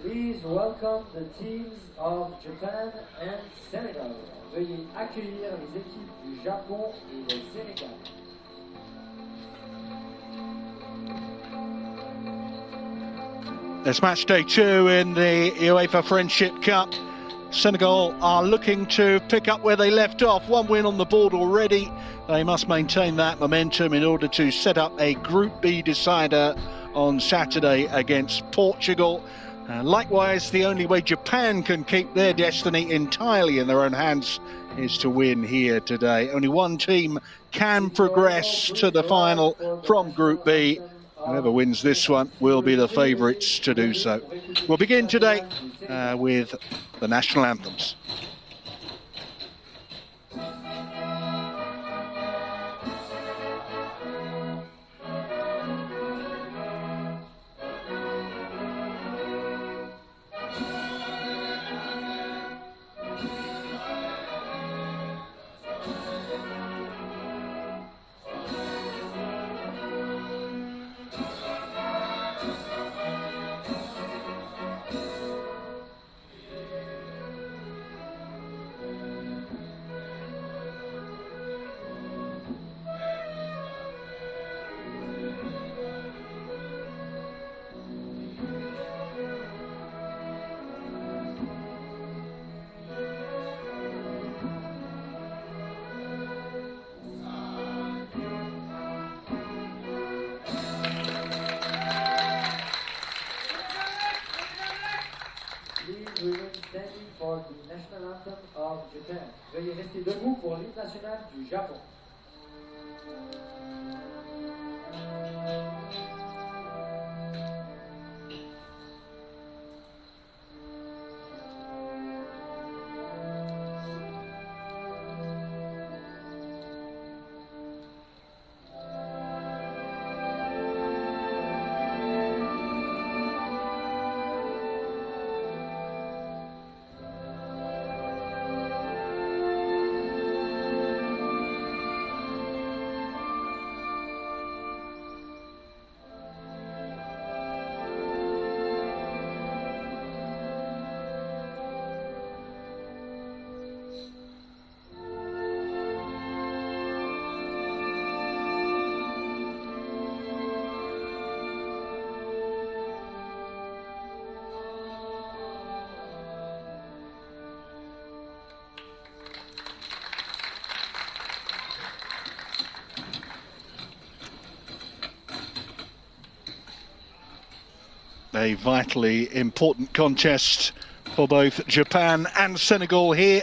Please welcome the teams of Japan and Senegal. Veuillez accueillir les équipes du Japon et du Sénégal. It's match day 2 in the UEFA Friendship Cup. Senegal are looking to pick up where they left off. One win on the board already. They must maintain that momentum in order to set up a Group B decider on Saturday against Portugal. Likewise, the only way Japan can keep their destiny entirely in their own hands is to win here today. Only one team can progress to the final from Group B. Whoever wins this one will be the favourites to do so. We'll begin today with the national anthems. Please remain standing for the national anthem of Japan. Veuillez rester debout pour l'hymne national du Japon. A vitally important contest for both Japan and Senegal here.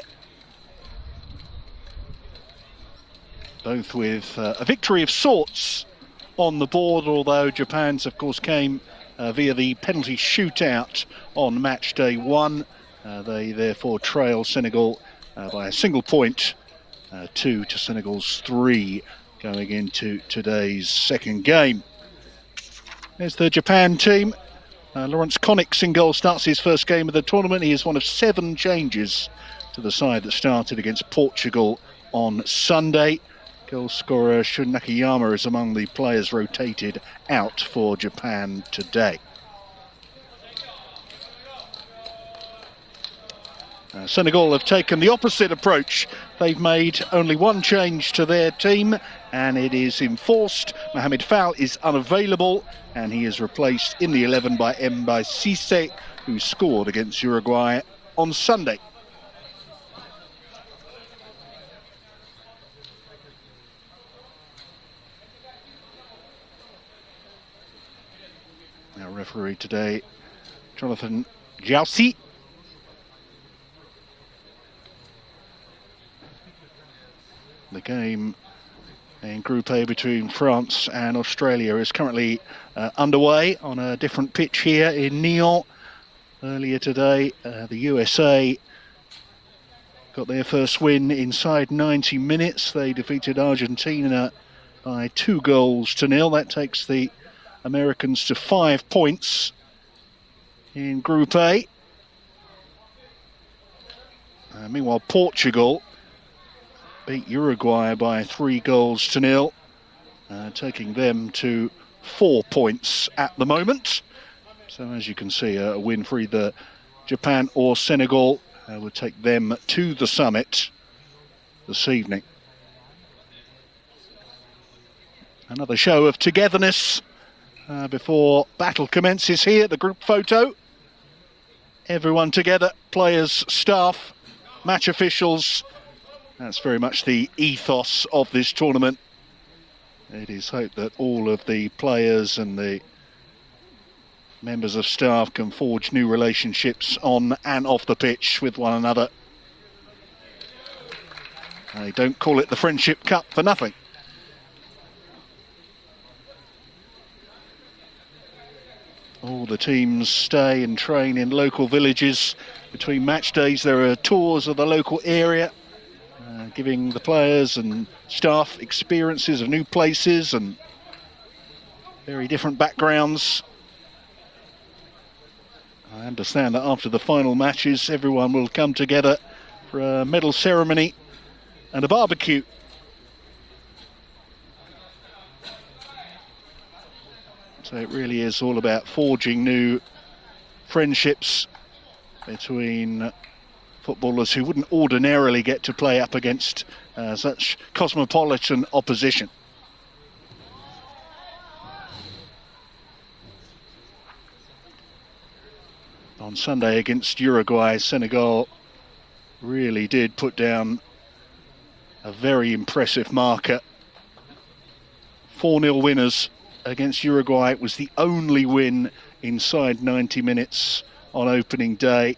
Both with a victory of sorts on the board, although Japan's, of course, came via the penalty shootout on match day 1. They therefore trail Senegal by a single point, 2 to Senegal's 3 going into today's second game. There's the Japan team. Lawrence Connix in goal starts his first game of the tournament. He is one of 7 changes to the side that started against Portugal on Sunday. Goal scorer Shun Nakayama is among the players rotated out for Japan today. Senegal have taken the opposite approach. They've made only one change to their team, and it is enforced. Mohamed Fall is unavailable, and he is replaced in the 11 by Mbaye Cissé, who scored against Uruguay on Sunday. Now referee today, Jonathan Joussi. The game in Group A between France and Australia is currently underway on a different pitch here in Nyon. Earlier today, the USA got their first win inside 90 minutes. They defeated Argentina by 2-0. That takes the Americans to 5 points in Group A. Meanwhile, Portugal beat Uruguay by 3-0, taking them to 4 points at the moment. So as you can see, a win for either Japan or Senegal would take them to the summit this evening. Another show of togetherness before battle commences here, the group photo. Everyone together, players, staff, match officials. That's very much the ethos of this tournament. It is hoped that all of the players and the members of staff can forge new relationships on and off the pitch with one another. They don't call it the Friendship Cup for nothing. All the teams stay and train in local villages. Between match days there are tours of the local area, giving the players and staff experiences of new places and very different backgrounds. I understand that after the final matches everyone will come together for a medal ceremony and a barbecue. So it really is all about forging new friendships between footballers who wouldn't ordinarily get to play up against such cosmopolitan opposition. On Sunday against Uruguay, Senegal really did put down a very impressive marker. 4-0 winners against Uruguay. It was the only win inside 90 minutes on opening day.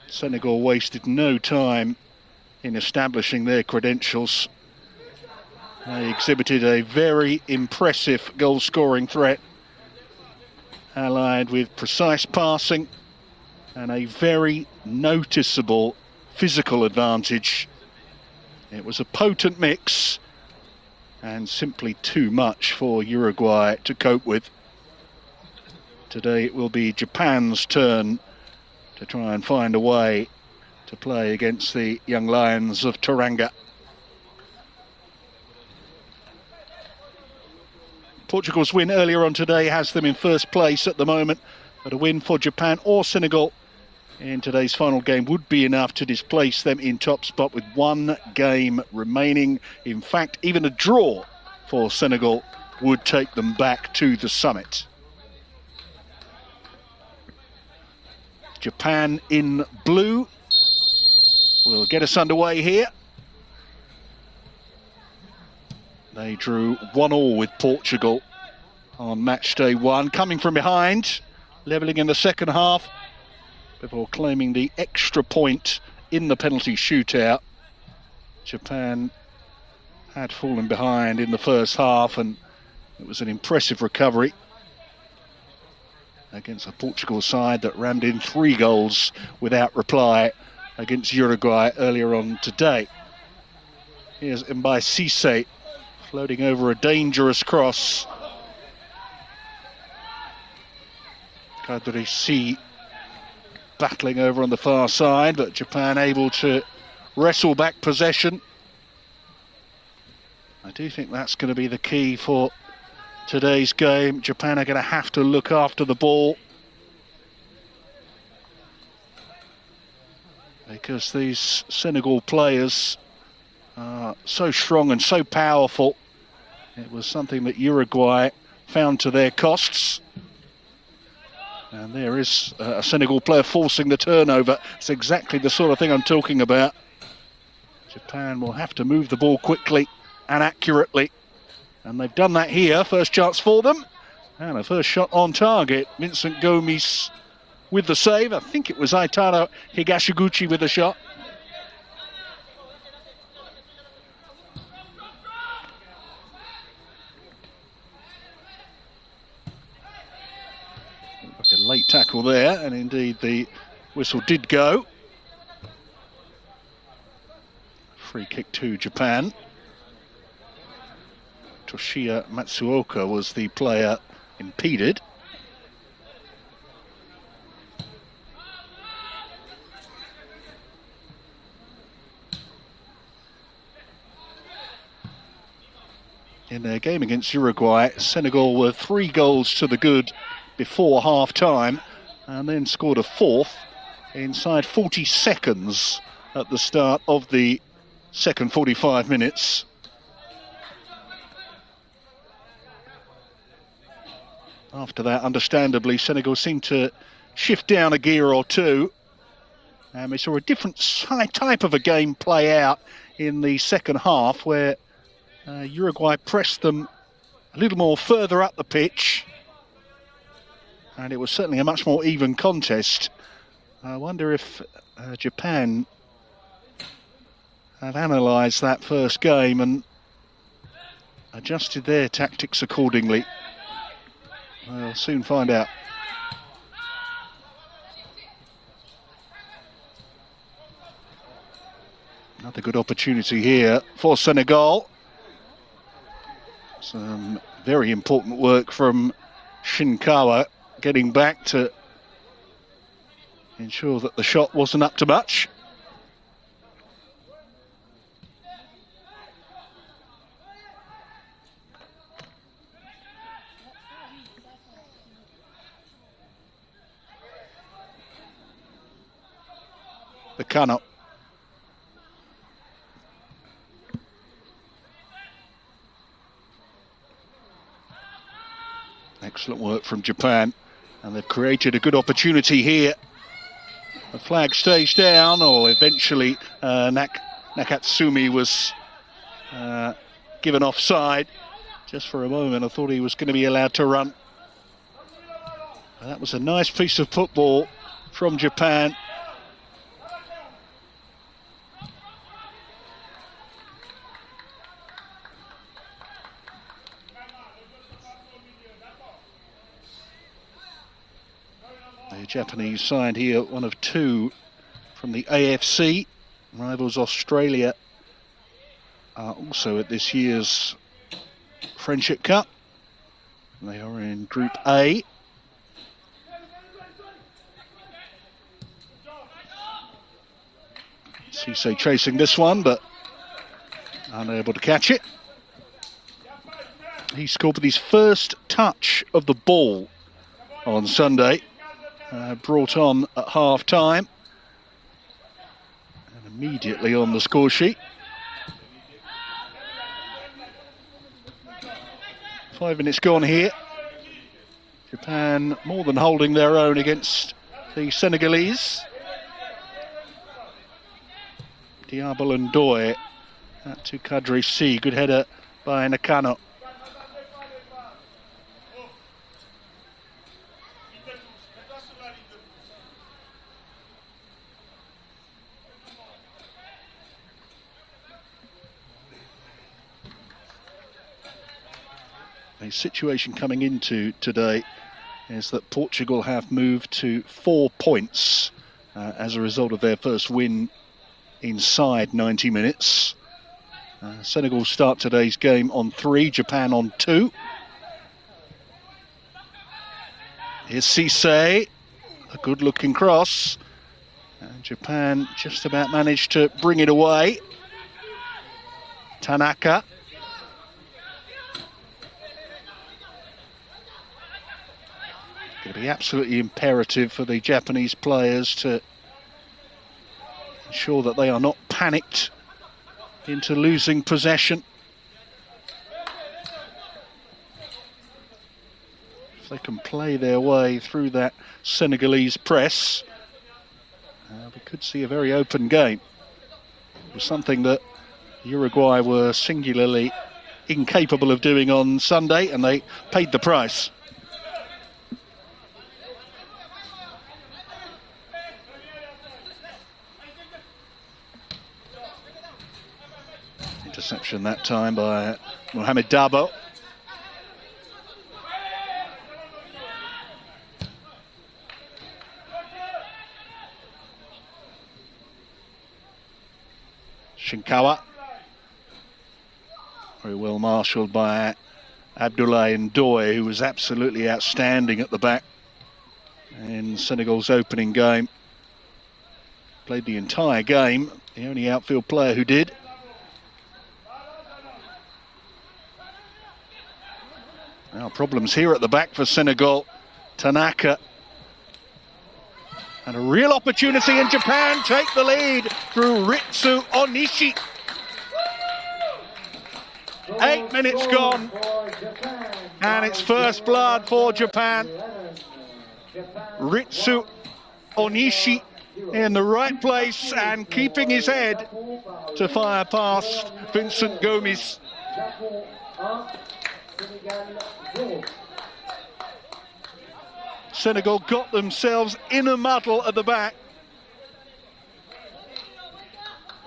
Senegal wasted no time in establishing their credentials. They exhibited a very impressive goal-scoring threat, allied with precise passing and a very noticeable physical advantage. It was a potent mix and simply too much for Uruguay to cope with. Today it will be Japan's turn to try and find a way to play against the young Lions of Teranga. Portugal's win earlier on today has them in first place at the moment, but a win for Japan or Senegal in today's final game would be enough to displace them in top spot with one game remaining. In fact, even a draw for Senegal would take them back to the summit. Japan in blue will get us underway here. They drew 1-1 with Portugal on match day one, coming from behind, levelling in the second half before claiming the extra point in the penalty shootout. Japan had fallen behind in the first half and it was an impressive recovery against a Portugal side that rammed in 3 goals without reply against Uruguay earlier on today. Here's Mbaye Cissé floating over a dangerous cross. Kadri battling over on the far side, but Japan able to wrestle back possession. I do think that's going to be the key for today's game. Japan are going to have to look after the ball, because these Senegal players are so strong and so powerful. It was something that Uruguay found to their costs. And there is a Senegal player forcing the turnover. It's exactly the sort of thing I'm talking about. Japan will have to move the ball quickly and accurately. And they've done that here. First chance for them. And a first shot on target. Vincent Gomes with the save. I think it was Aitaro Higashiguchi with the shot. A late tackle there, and indeed the whistle did go. Free kick to Japan. Toshiya Matsuoka was the player impeded. in their game against Uruguay. Senegal were 3 goals to the good before half-time and then scored a 4th inside 40 seconds at the start of the second 45 minutes. After that, understandably, Senegal seemed to shift down a gear or two. And we saw a different type of a game play out in the second half, where Uruguay pressed them a little more further up the pitch. And it was certainly a much more even contest. I wonder if Japan have analysed that first game and adjusted their tactics accordingly. We'll soon find out. Another good opportunity here for Senegal. Some very important work from Shinkawa, getting back to ensure that the shot wasn't up to much. The Kano. Excellent work from Japan, and they've created a good opportunity here. The flag stays down, or eventually Nakatsumi was given offside. Just for a moment I thought he was going to be allowed to run. That was a nice piece of football from Japan. The Japanese side here, one of 2 from the AFC. Rivals Australia are also at this year's Friendship Cup. They are in Group A. Cisse chasing this one, but unable to catch it. He scored with his first touch of the ball on Sunday. Brought on at half-time and immediately on the score sheet. 5 minutes gone here. Japan more than holding their own against the Senegalese. Diabo and Ndoye to Kadri C. Good header by Nakano. A situation coming into today is that Portugal have moved to 4 points as a result of their first win inside 90 minutes. Senegal start today's game on 3, Japan on 2. Here's Cisse, a good looking cross. Japan just about managed to bring it away. Tanaka. Going to be absolutely imperative for the Japanese players to ensure that they are not panicked into losing possession. If they can play their way through that Senegalese press, we could see a very open game. It was something that Uruguay were singularly incapable of doing on Sunday, and they paid the price. Interception that time by Mohamed Dabo. Shinkawa. Very well marshalled by Abdoulaye Ndoye, who was absolutely outstanding at the back in Senegal's opening game. Played the entire game, the only outfield player who did. problems here at the back for Senegal. Tanaka. And a real opportunity, and Japan take the lead through Ritsu Onishi. 8 minutes gone, and it's first blood for Japan. Ritsu Onishi in the right place and keeping his head to fire past Vincent Gomes. Senegal got themselves in a muddle at the back,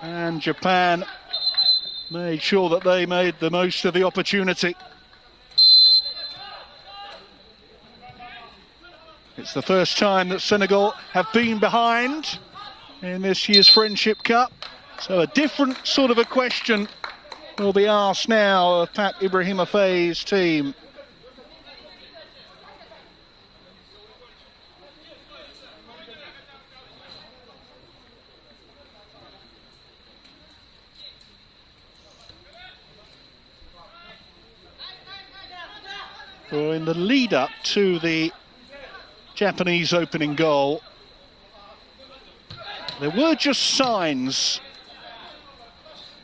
and Japan made sure that they made the most of the opportunity. It's the first time that Senegal have been behind in this year's Friendship Cup, so a different sort of a question will be asked now of Pat Ibrahima Faye's team. So in the lead up to the Japanese opening goal, there were just signs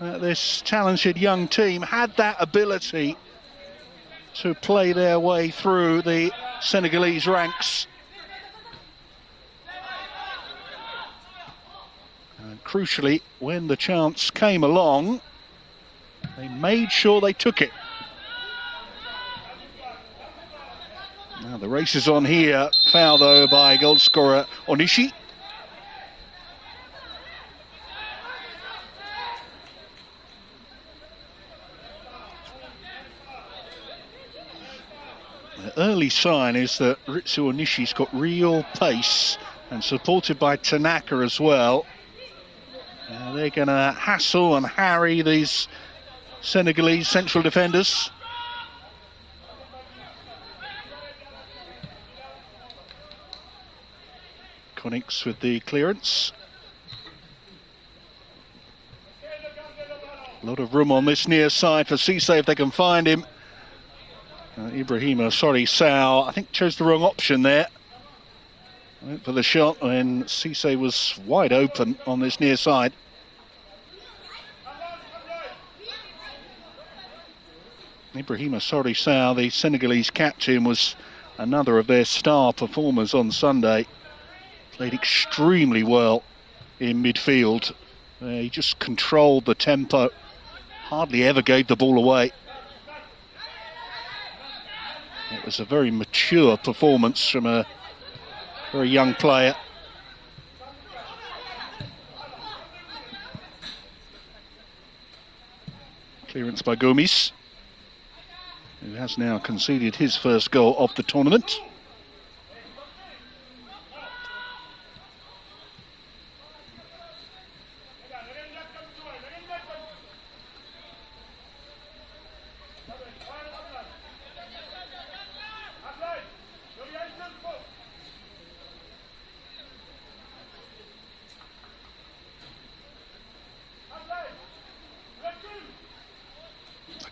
that this talented young team had that ability to play their way through the Senegalese ranks. And crucially, when the chance came along, they made sure they took it. Now the race is on here. Foul though by goal scorer Onishi. The early sign is that Ritsu Onishi's got real pace, and supported by Tanaka as well. They're going to hassle and harry these Senegalese central defenders. Konix with the clearance. A lot of room on this near side for Cisse if they can find him. Sao, I think chose the wrong option there. Went for the shot when Cisse was wide open on this near side. Sao, the Senegalese captain, was another of their star performers on Sunday. Played extremely well in midfield. He just controlled the tempo, hardly ever gave the ball away. It was a very mature performance from a very young player. Clearance by Gomes, who has now conceded his first goal of the tournament.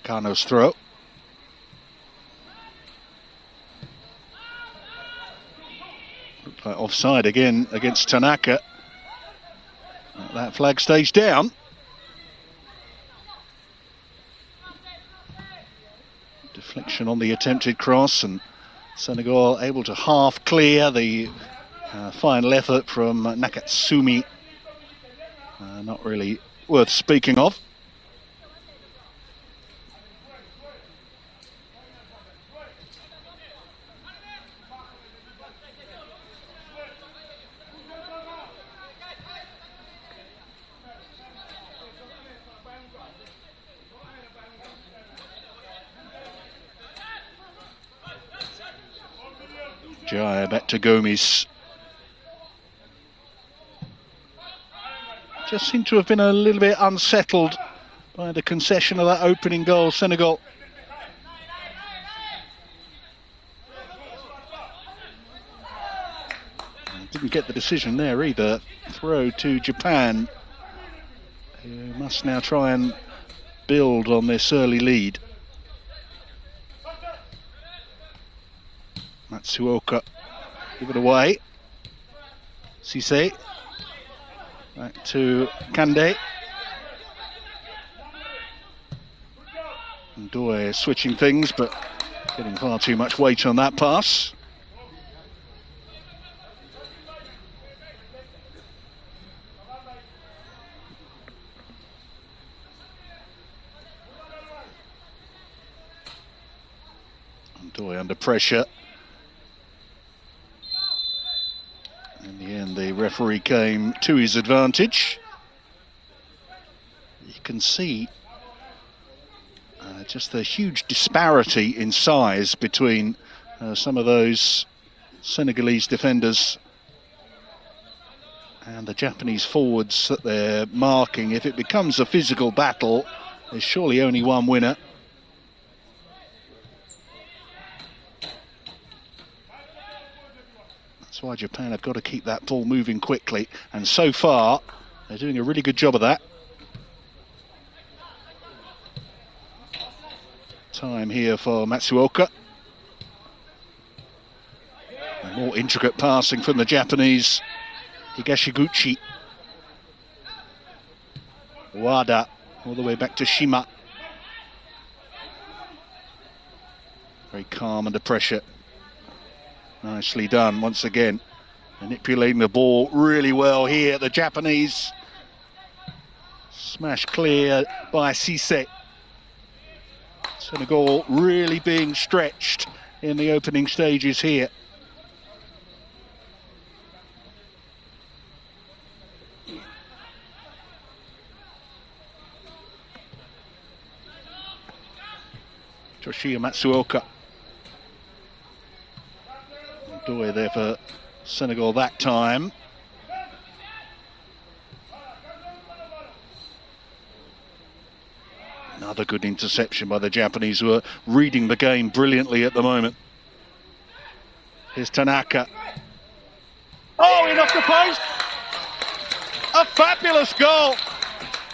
Kano's throw. Looked like offside again against Tanaka. That flag stays down. Deflection on the attempted cross, and Senegal able to half clear. The final effort from Nakatsumi, not really worth speaking of. Jaya back to Gomes. Just seemed to have been a little bit unsettled by the concession of that opening goal, Senegal. Didn't get the decision there either. Throw to Japan, who must now try and build on this early lead. Matsuoka, give it away. Sise, back to Kande. Ndoye switching things, but getting far too much weight on that pass. Ndoye under pressure. In the end, the referee came to his advantage. You can see just the huge disparity in size between some of those Senegalese defenders and the Japanese forwards that they're marking. If it becomes a physical battle, there's surely only one winner. That's why Japan have got to keep that ball moving quickly, and so far they're doing a really good job of that. Time here for Matsuoka. And more intricate passing from the Japanese. Higashiguchi. Wada all the way back to Shima. Very calm under pressure. Nicely done once again. Manipulating the ball really well here. The Japanese smash clear by Sise. Senegal really being stretched in the opening stages here. Toshiya Matsuoka. Ndoye there for Senegal that time. Another good interception by the Japanese, who are reading the game brilliantly at the moment. Here's Tanaka. Oh, in off the post! A fabulous goal!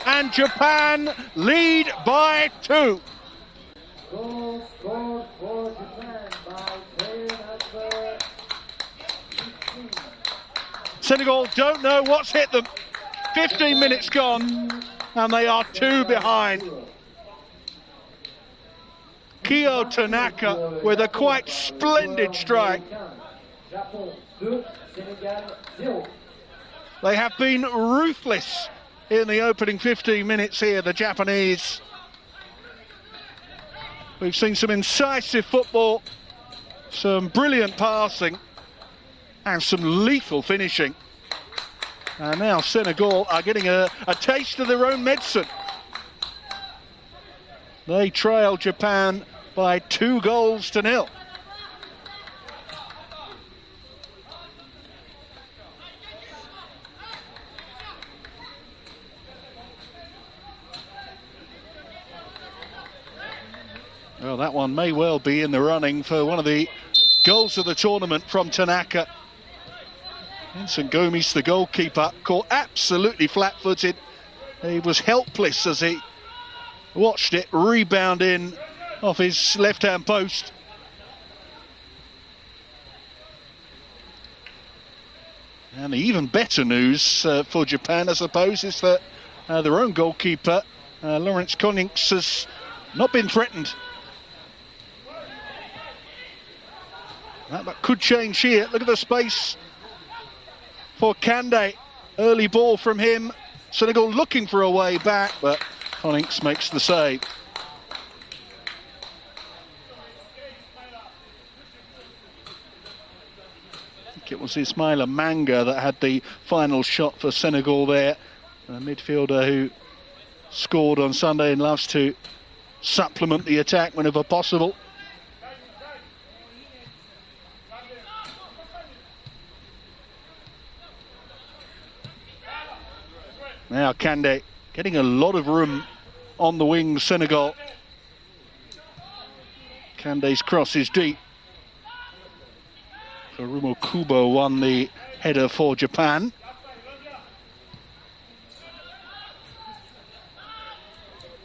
And Japan lead by 2. Goal scored for Japan by player number 15. Senegal don't know what's hit them. 15 minutes gone, and they are 2 behind. Kyo Tanaka with a quite splendid strike. They have been ruthless in the opening 15 minutes here, the Japanese. We've seen some incisive football, some brilliant passing, and some lethal finishing. And now Senegal are getting a taste of their own medicine. They trail Japan by 2-0. Well, that one may well be in the running for one of the goals of the tournament from Tanaka. Vincent Gomes, the goalkeeper, caught absolutely flat-footed. He was helpless as he watched it rebound in off his left-hand post. And the even better news for Japan, I suppose, is that their own goalkeeper, Lawrence Connings, has not been threatened. That could change here. Look at the space for Kande. Early ball from him. Senegal looking for a way back, but Connings makes the save. I think it was Ismaila Manga that had the final shot for Senegal there. A midfielder who scored on Sunday and loves to supplement the attack whenever possible. Now Kande getting a lot of room on the wing, Senegal. Kande's cross is deep. Furumo Kubo won the header for Japan.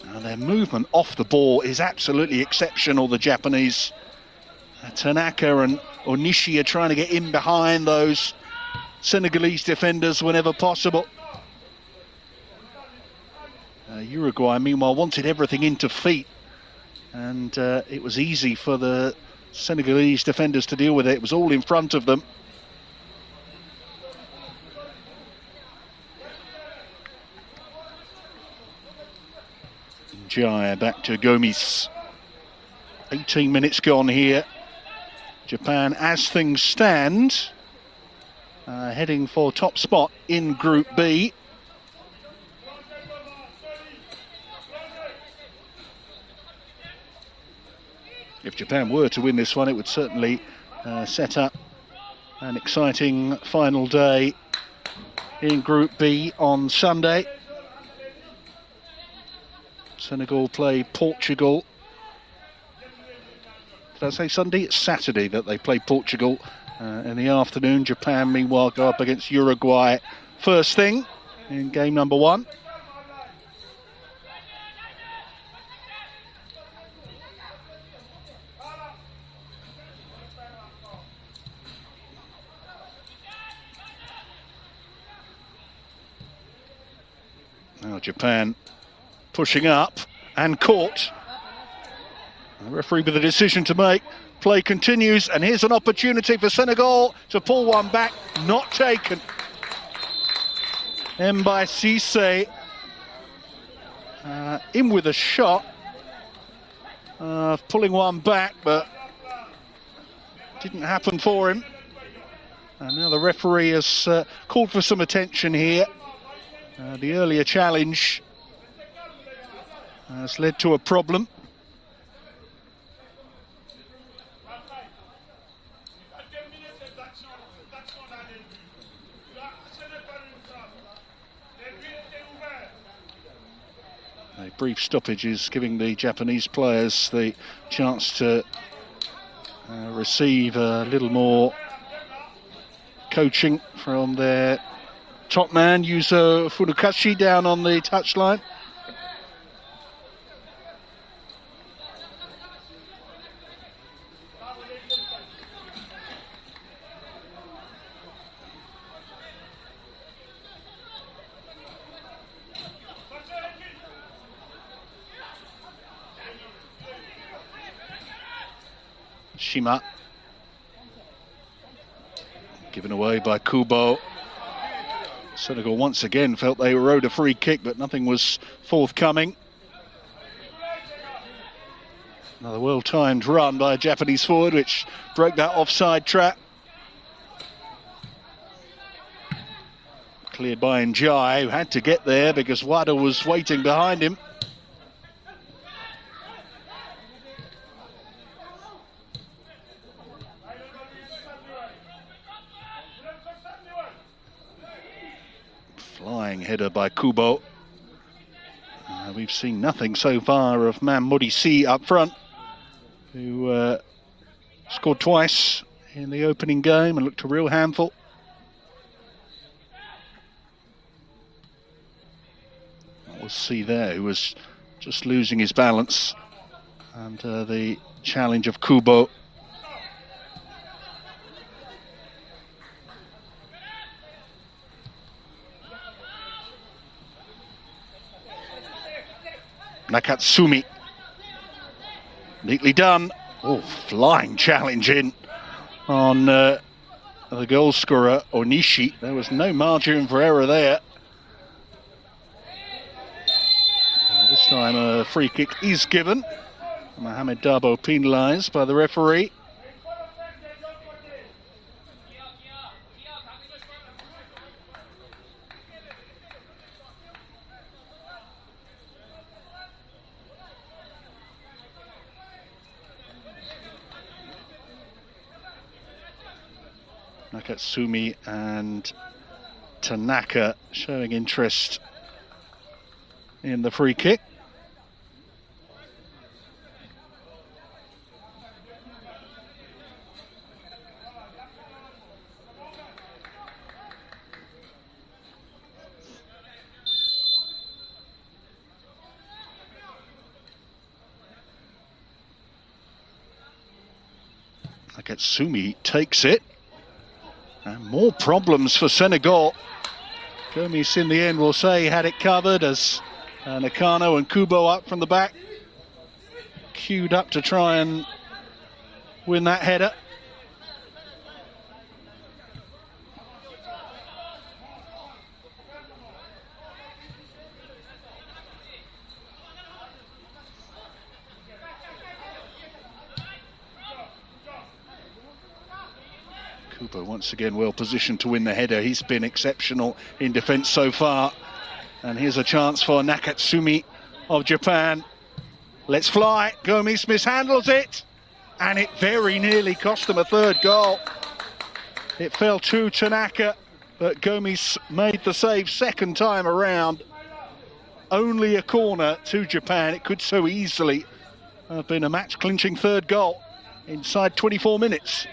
And their movement off the ball is absolutely exceptional, the Japanese. Tanaka and Onishi are trying to get in behind those Senegalese defenders whenever possible. Uruguay, meanwhile, wanted everything into feet, and it was easy for the Senegalese defenders to deal with it. It was all in front of them. Jaya back to Gomes. 18 minutes gone here. Japan, as things stand, heading for top spot in Group B. If Japan were to win this one, it would certainly set up an exciting final day in Group B on Sunday. Senegal play Portugal. Did I say Sunday? It's Saturday that they play Portugal in the afternoon. Japan, meanwhile, go up against Uruguay first thing in game number 1. Now Japan pushing up and caught. The referee with a decision to make. Play continues, and here's an opportunity for Senegal to pull one back. Not taken. Mbaye Cissé in with a shot. Pulling one back, but didn't happen for him. And now the referee has called for some attention here. The earlier challenge has led to a problem. A brief stoppage is giving the Japanese players the chance to receive a little more coaching from their top man, Yuzo Furukashi, down on the touchline. Shima. Given away by Kubo. Senegal once again felt they were owed a free kick, but nothing was forthcoming. Another well-timed run by a Japanese forward, which broke that offside trap. Cleared by Njai, who had to get there because Wada was waiting behind him. Flying header by Kubo. We've seen nothing so far of Mamodisi up front, who scored twice in the opening game and looked a real handful. We'll see there, who was just losing his balance under the challenge of Kubo. Nakatsumi, neatly done. Oh, flying challenge in on the goal scorer Onishi. There was no margin for error there. This time a free kick is given. Mohamed Dabo penalised by the referee. Nakatsumi and Tanaka showing interest in the free kick. Nakatsumi takes it. And more problems for Senegal. Gomis in the end will say had it covered as Nakano and Kubo up from the back. Queued up to try and win that header. Kubo once again well positioned to win the header. He's been exceptional in defence so far. And here's a chance for Nakatsumi of Japan. Let's fly. Gomis mishandles it. And it very nearly cost them a third goal. It fell to Tanaka, but Gomis made the save second time around. Only a corner to Japan. It could so easily have been a match-clinching third goal inside 24 minutes.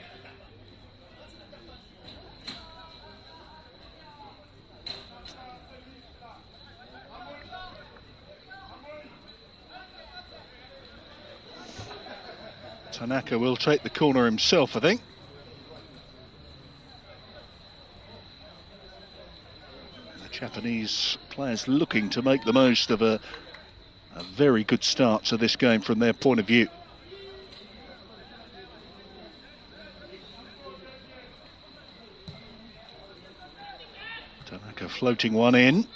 Tanaka will take the corner himself, I think. The Japanese players looking to make the most of a very good start to this game from their point of view. Tanaka floating one in.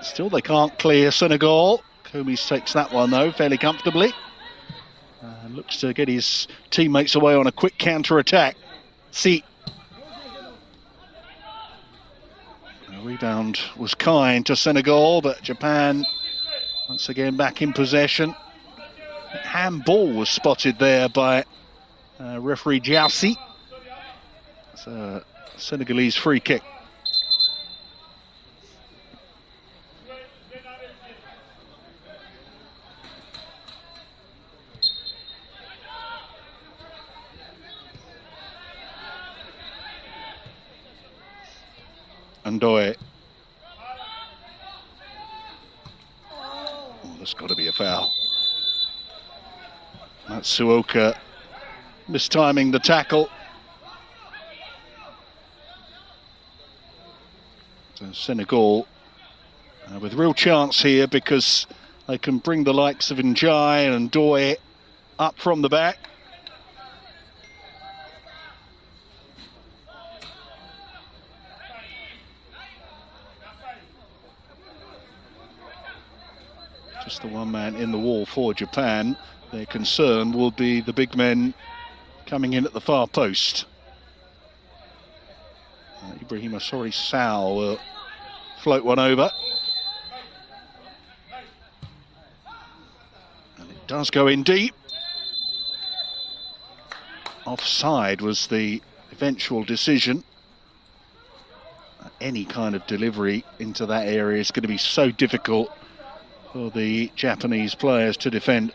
Still they can't clear Senegal. Gomis takes that one though, fairly comfortably. Looks to get his teammates away on a quick counter-attack. See. The rebound was kind to Senegal, but Japan once again back in possession. Handball was spotted there by referee Jiaosi. It's a Senegalese free kick. Ndoye. Oh, there's got to be a foul. Matsuoka mistiming the tackle. So Senegal with real chance here because they can bring the likes of Njai and Ndoye up from the back. Just the one man in the wall for Japan. Their concern will be the big men coming in at the far post. Ibrahima Sory-Sal will float one over. And it does go in deep. Offside was the eventual decision. Any kind of delivery into that area is going to be so difficult for the Japanese players to defend.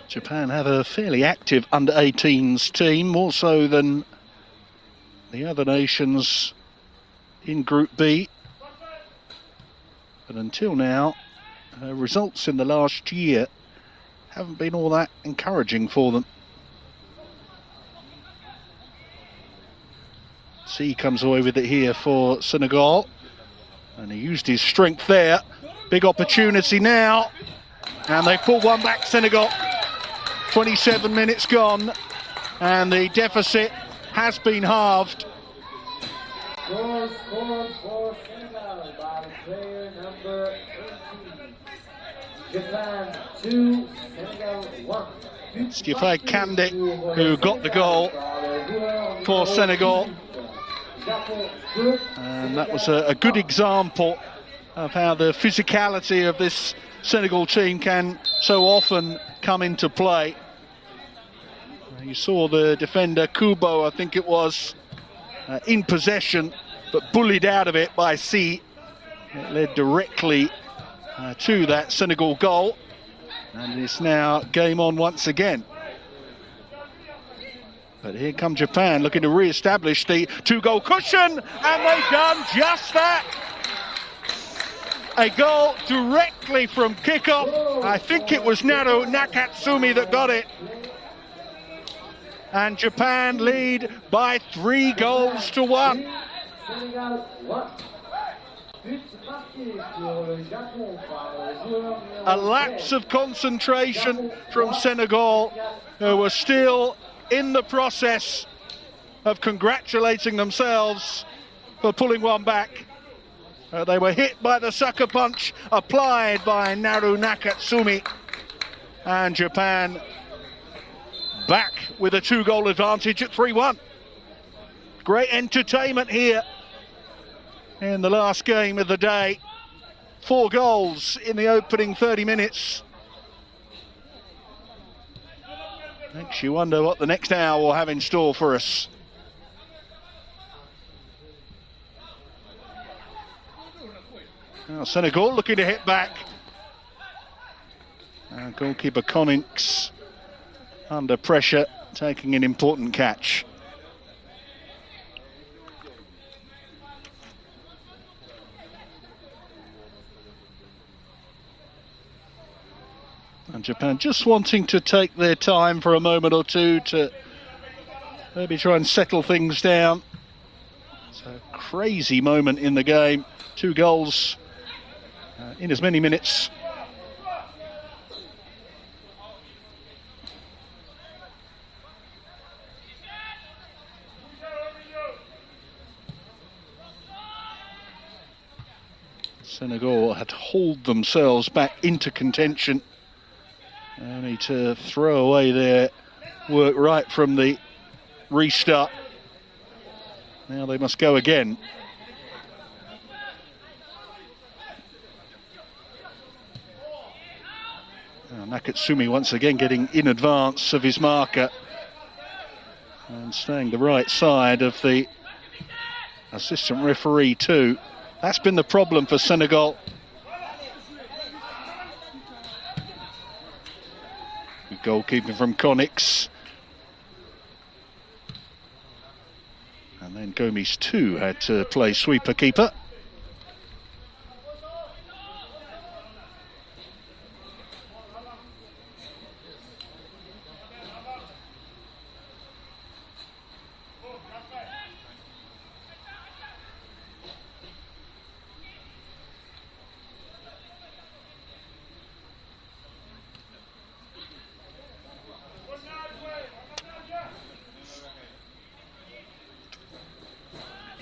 Japan have a fairly active under-18s team, more so than the other nations in Group B. But until now, results in the last year haven't been all that encouraging for them. C comes away with it here for Senegal. And he used his strength there. Big opportunity now. And they pull one back, Senegal. 27 minutes gone, and the deficit has been halved. Goal scored for Senegal by player number 18. Japan 2, Senegal 1. Stéphane Kandé, who got the goal for Senegal. And that was a good example of how the physicality of this Senegal team can so often come into play. You saw the defender Kubo, I think it was, in possession, but bullied out of it by C. It led directly to that Senegal goal. And it's now game on once again. But here come Japan looking to re-establish the two-goal cushion, and they've done just that. A goal directly from kickoff. I think it was Naru Nakatsumi that got it. And Japan lead by 3 goals to 1. A lapse of concentration from Senegal, who were still in the process of congratulating themselves for pulling one back. They were hit by the sucker punch applied by Naru Nakatsumi, and Japan back with a 2-goal advantage at 3-1. Great entertainment here in the last game of the day. 4 goals in the opening 30 minutes. Makes you wonder what the next hour will have in store for us. Now Senegal looking to hit back. Goalkeeper Connings under pressure, taking an important catch. And Japan just wanting to take their time for a moment or two to maybe try and settle things down. It's a crazy moment in the game. 2 goals in as many minutes. Senegal had hauled themselves back into contention. Only to throw away their work right from the restart. Now they must go again. Nakatsumi once again getting in advance of his marker and staying the right side of the assistant referee too. That's been the problem for Senegal. Good goalkeeping from Connix. And then Gomes too had to play sweeper keeper.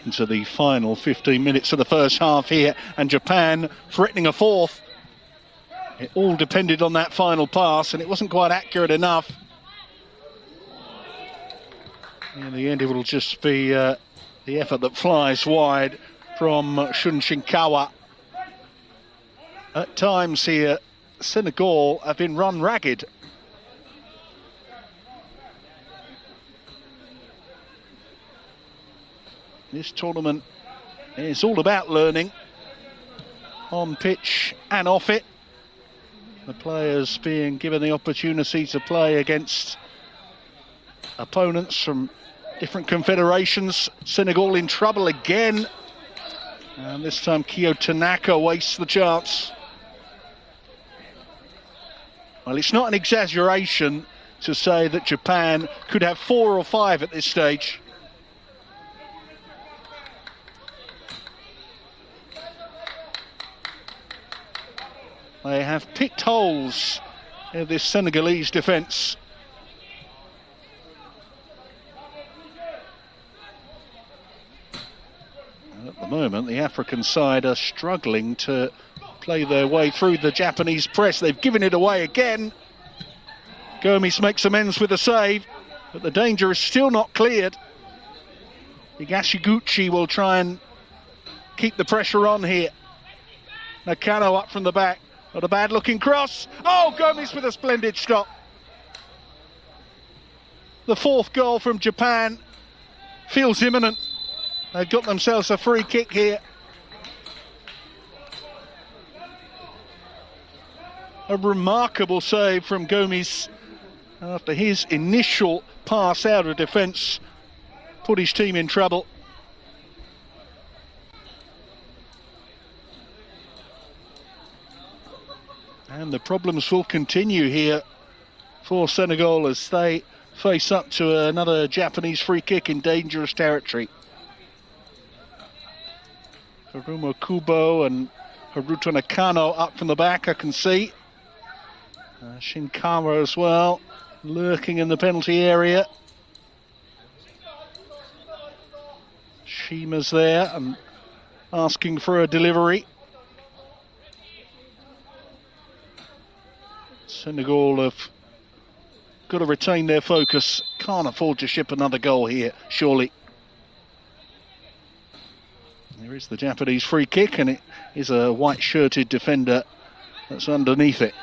Into the final 15 minutes of the first half here, and Japan threatening a fourth. It all depended on that final pass, and it wasn't quite accurate enough. In the end, it will just be the effort that flies wide from Shun Shinkawa. At times here, Senegal have been run ragged. This tournament is all about learning, on pitch and off it. The players being given the opportunity to play against opponents from different confederations. Senegal in trouble again. And this time Kyo Tanaka wastes the chance. Well, it's not an exaggeration to say that Japan could have 4 or 5 at this stage. They have picked holes in this Senegalese defence. And at the moment, the African side are struggling to play their way through the Japanese press. They've given it away again. Gomes makes amends with a save, but the danger is still not cleared. Higashiguchi will try and keep the pressure on here. Nakano up from the back. Not a bad looking cross. Oh, Gomes with a splendid stop. The fourth goal from Japan feels imminent. They've got themselves a free kick here. A remarkable save from Gomes after his initial pass out of defence put his team in trouble. And the problems will continue here for Senegal as they face up to another Japanese free kick in dangerous territory. Haruma Kubo and Haruto Nakano up from the back, I can see. Shinkawa as well, lurking in the penalty area. Shima's there and asking for a delivery. Senegal have got to retain their focus. Can't afford to ship another goal here, surely. There is the Japanese free kick, and it is a white-shirted defender that's underneath it.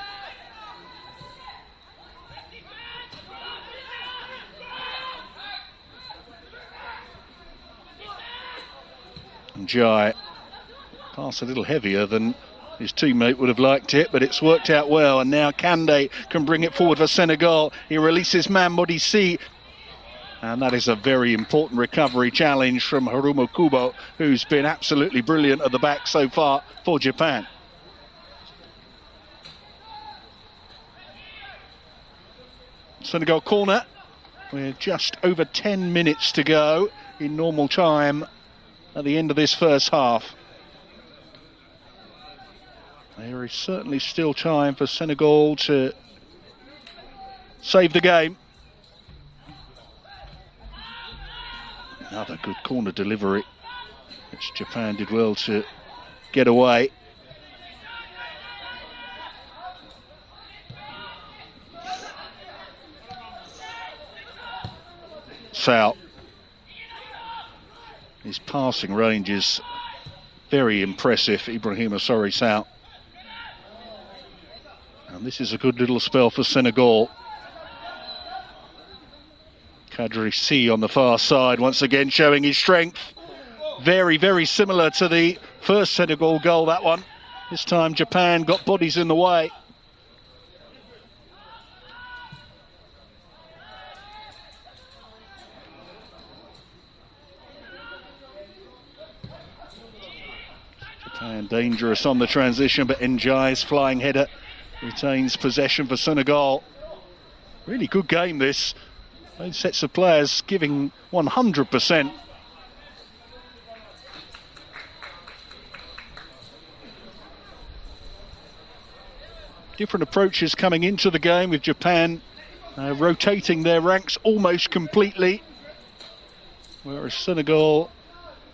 And Jai pass a little heavier than his teammate would have liked it, but it's worked out well, and now Kande can bring it forward for Senegal. He releases Mamodisi, and that is a very important recovery challenge from Haruma Kubo, who's been absolutely brilliant at the back so far for Japan. Senegal corner. We're just over 10 minutes to go in normal time at the end of this first half. There is certainly still time for Senegal to save the game. Another good corner delivery, which Japan did well to get away. Sao. His passing range is very impressive, Ibrahim Asori Sao. And this is a good little spell for Senegal. Kadri C on the far side, once again showing his strength. Very, very similar to the first Senegal goal, that one. This time Japan got bodies in the way. Japan dangerous on the transition, but Njai's flying header retains possession for Senegal. Really good game this. Both sets of players giving 100%. Different approaches coming into the game, with Japan rotating their ranks almost completely, whereas Senegal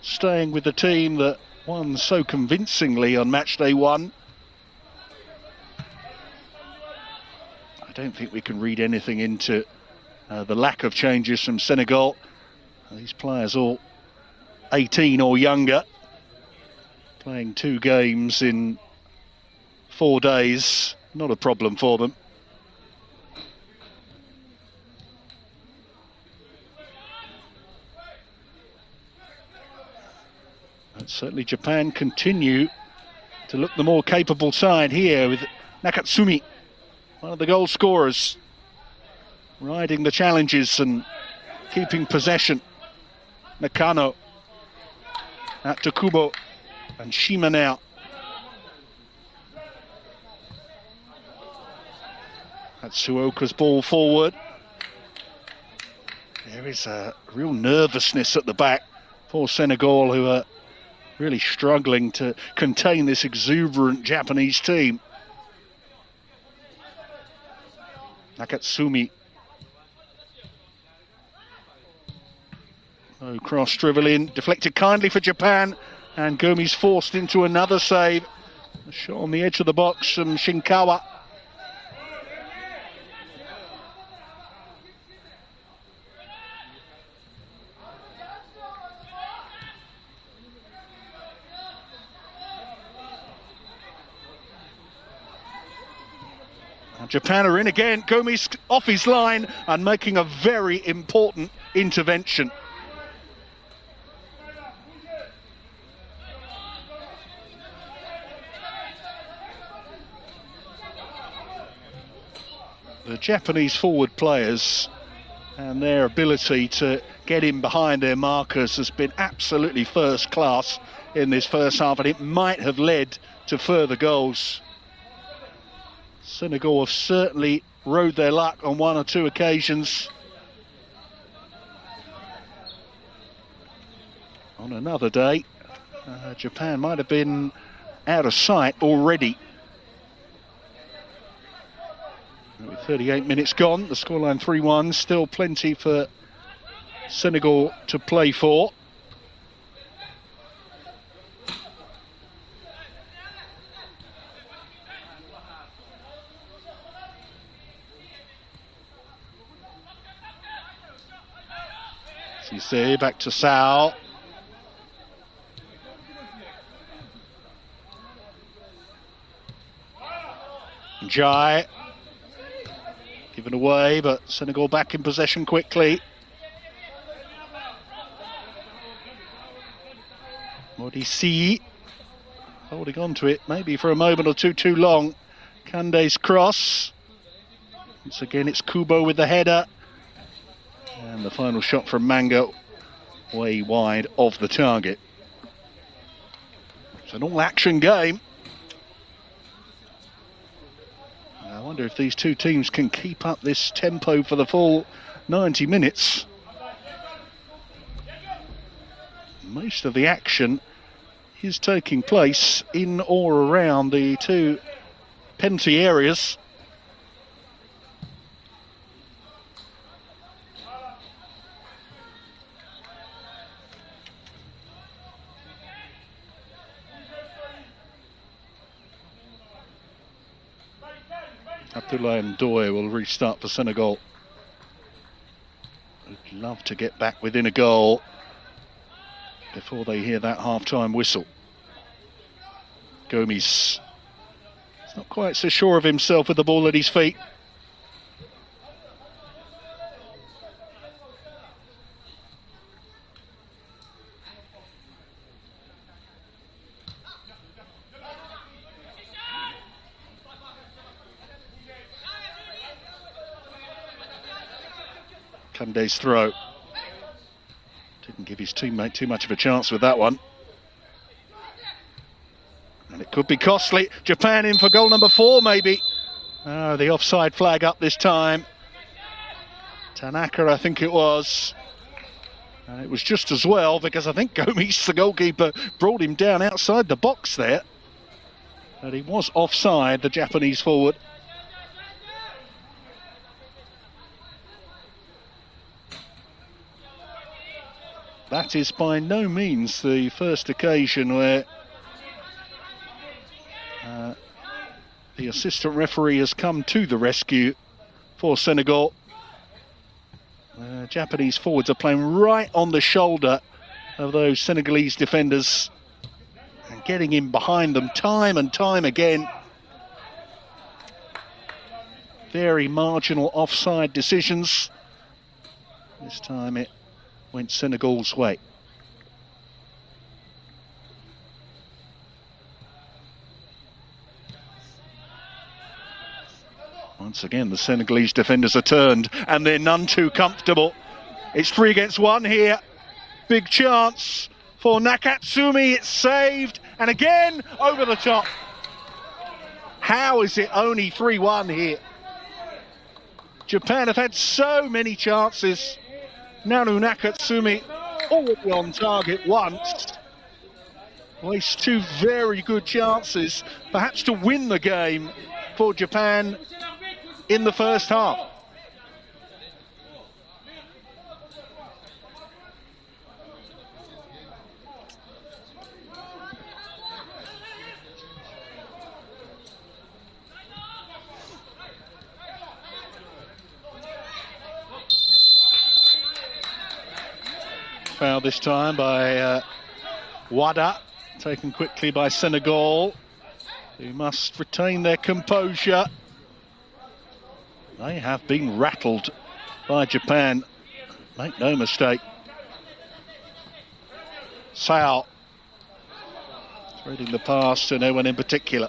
staying with the team that won so convincingly on match day one. I don't think we can read anything into the lack of changes from Senegal. These players all 18 or younger, playing 2 games in 4 days, not a problem for them. And certainly Japan continue to look the more capable side here, with Nakatsumi, one of the goal scorers, riding the challenges and keeping possession. Nakano out to Kubo, and Shima now. Hatsuoka's ball forward. There is a real nervousness at the back for Senegal, who are really struggling to contain this exuberant Japanese team. Nakatsumi. Oh, cross dribble in, deflected kindly for Japan, and Gomes forced into another save. A shot on the edge of the box from Shinkawa. Japan are in again. Gomes off his line and making a very important intervention. The Japanese forward players and their ability to get in behind their markers has been absolutely first class in this first half, and it might have led to further goals. Senegal have certainly rode their luck on one or two occasions. On another day, Japan might have been out of sight already. With 38 minutes gone, the scoreline 3-1, still plenty for Senegal to play for. Cissé back to Sal. Jai. Given away, but Senegal back in possession quickly. Modisi holding on to it, maybe for a moment or two too long. Kande's cross. Once again, it's Kubo with the header. And the final shot from Mango, way wide of the target. It's an all-action game. I wonder if these two teams can keep up this tempo for the full 90 minutes. Most of the action is taking place in or around the two penalty areas. Abdoulaye Ndoye will restart for Senegal. Would love to get back within a goal before they hear that half-time whistle. Gomes is not quite so sure of himself with the ball at his feet. Kande's throw. Didn't give his teammate too much of a chance with that one. And it could be costly. Japan in for goal number 4, maybe. The offside flag up this time. Tanaka, I think it was. And it was just as well, because I think Gomes, the goalkeeper, brought him down outside the box there. But he was offside, the Japanese forward. That is by no means the first occasion where the assistant referee has come to the rescue for Senegal. Japanese forwards are playing right on the shoulder of those Senegalese defenders and getting in behind them time and time again. Very marginal offside decisions. This time it went Senegal's way. Once again, the Senegalese defenders are turned, and they're none too comfortable. It's 3 against 1 here. Big chance for Nakatsumi. It's saved, and again, over the top. How is it only 3-1 here? Japan have had so many chances. Nanu Nakatsumi already on target once. Wastes 2 very good chances, perhaps to win the game for Japan in the first half. foul this time by Wada, taken quickly by Senegal, who must retain their composure. They have been rattled by Japan, make no mistake. Sao threading the pass to no one in particular.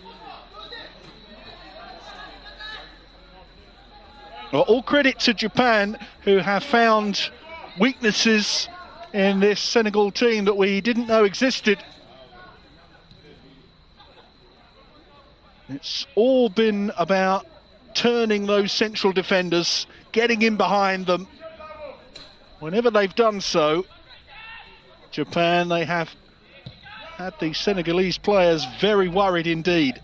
Well, all credit to Japan, who have found weaknesses in this Senegal team that we didn't know existed. It's all been about turning those central defenders, getting in behind them. Whenever they've done so, Japan, they have had the Senegalese players very worried indeed.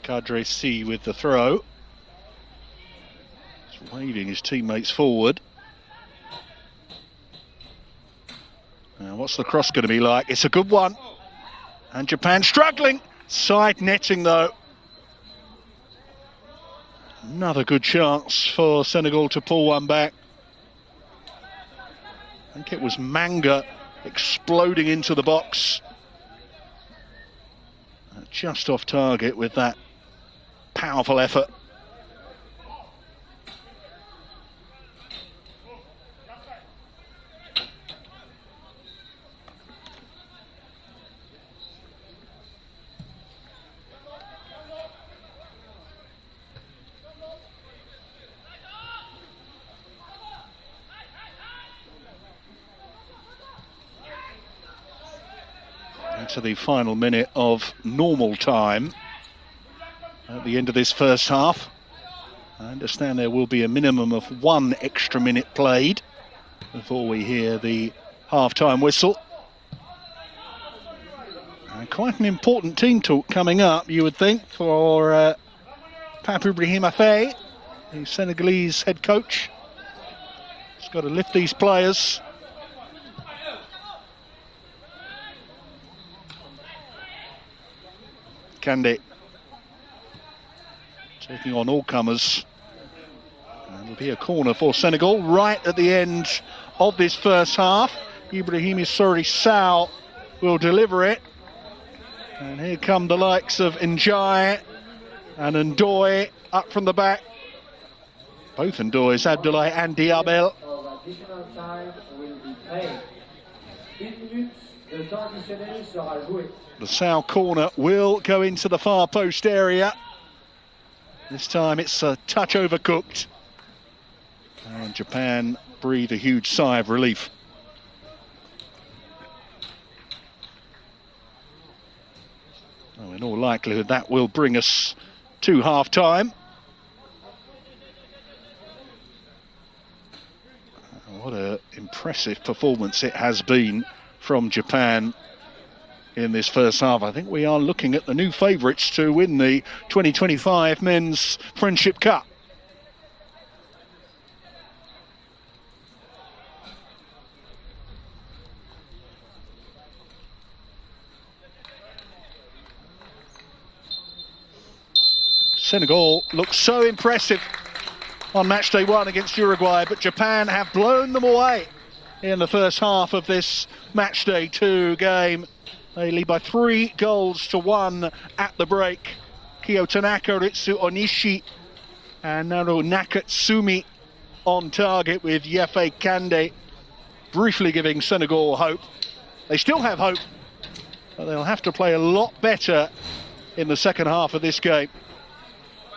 Cadre C with the throw. He's waving his teammates forward. Now, what's the cross going to be like? It's a good one. And Japan struggling. Side netting, though. Another good chance for Senegal to pull one back. I think it was Manga exploding into the box. Just off target with that powerful effort. Into the final minute of normal time at the end of this first half. I understand there will be a minimum of 1 extra minute played before we hear the half-time whistle. And quite an important team talk coming up, you would think, for Pape Ibrahim Afei, the Senegalese head coach. He's got to lift these players. Kande taking on all comers. And it'll be a corner for Senegal right at the end of this first half. Ibrahim Sao will deliver it. And here come the likes of Njai and Ndoye up from the back. Both Ndoyes, Abdoulaye and Diabel. Additional time will be played. 1 minute de temps additionnel sera joué. The Sao corner will go into the far post area. This time it's a touch overcooked. And Japan breathe a huge sigh of relief. Oh, in all likelihood, that will bring us to half-time. What an impressive performance it has been from Japan in this first half. I think we are looking at the new favourites to win the 2025 Men's Friendship Cup. Senegal looks so impressive on match day 1 against Uruguay, but Japan have blown them away in the first half of this match day 2 game. They lead by 3 goals to 1 at the break. Kyo Tanaka, Ritsu Onishi and Naru Nakatsumi on target, with Yefe Kande briefly giving Senegal hope. They still have hope, but they'll have to play a lot better in the second half of this game.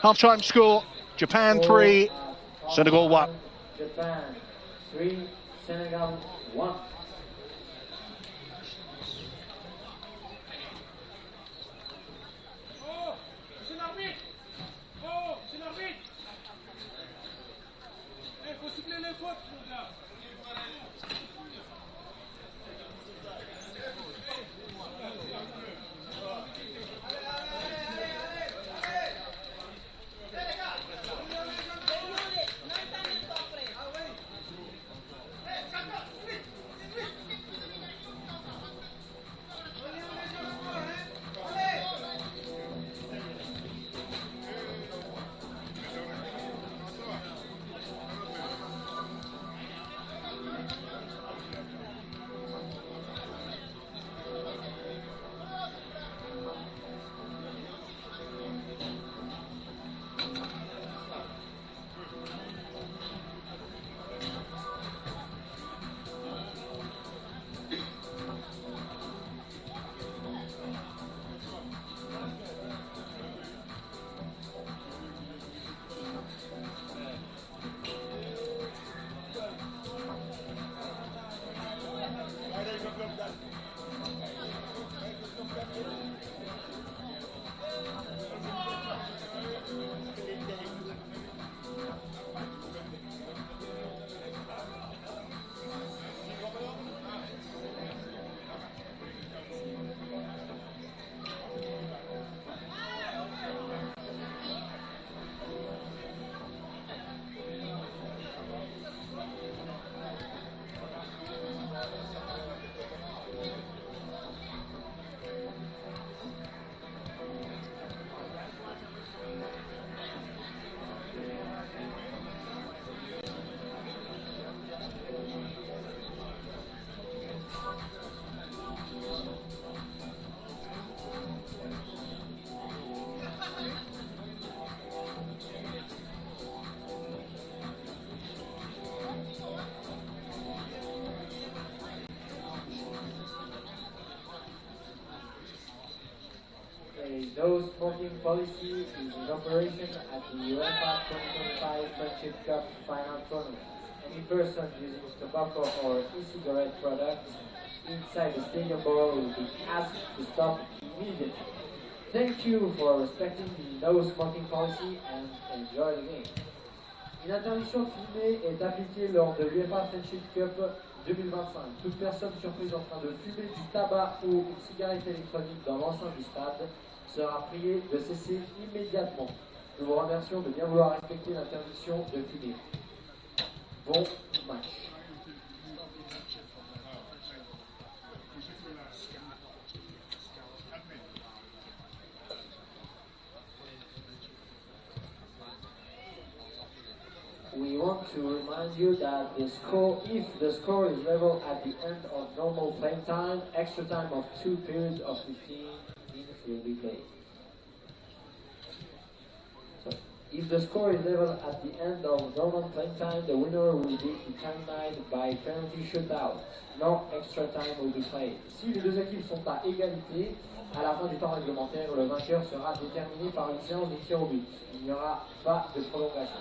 Half-time score, Japan 3, Senegal 1. Japan 3, Senegal 1. no smoking policy is in operation at the UEFA 2025 Friendship Cup final tournament. Any person using tobacco or e-cigarette products inside the stadium ball will be asked to stop immediately. Thank you for respecting the no smoking policy and enjoy the game. Une interdiction de fumer est appliquée lors de l'UEFA Friendship Cup 2025. Toute personne surprise en train de fumer du tabac ou une cigarette électronique dans l'enceinte du stade sera priée de cesser immédiatement. Nous vous remercions de bien vouloir respecter l'interdiction de fumer. Bon match. We want to remind you that if the score is level at the end of normal playing time, extra time of 2 periods of 15 minutes will be played. So, if the score is level at the end of normal playing time, the winner will be determined by penalty shootout. No extra time will be played. Si les deux équipes sont à égalité, à la fin du temps réglementaire, le vainqueur sera déterminé par une séance de tir au but. Il n'y aura pas de prolongation.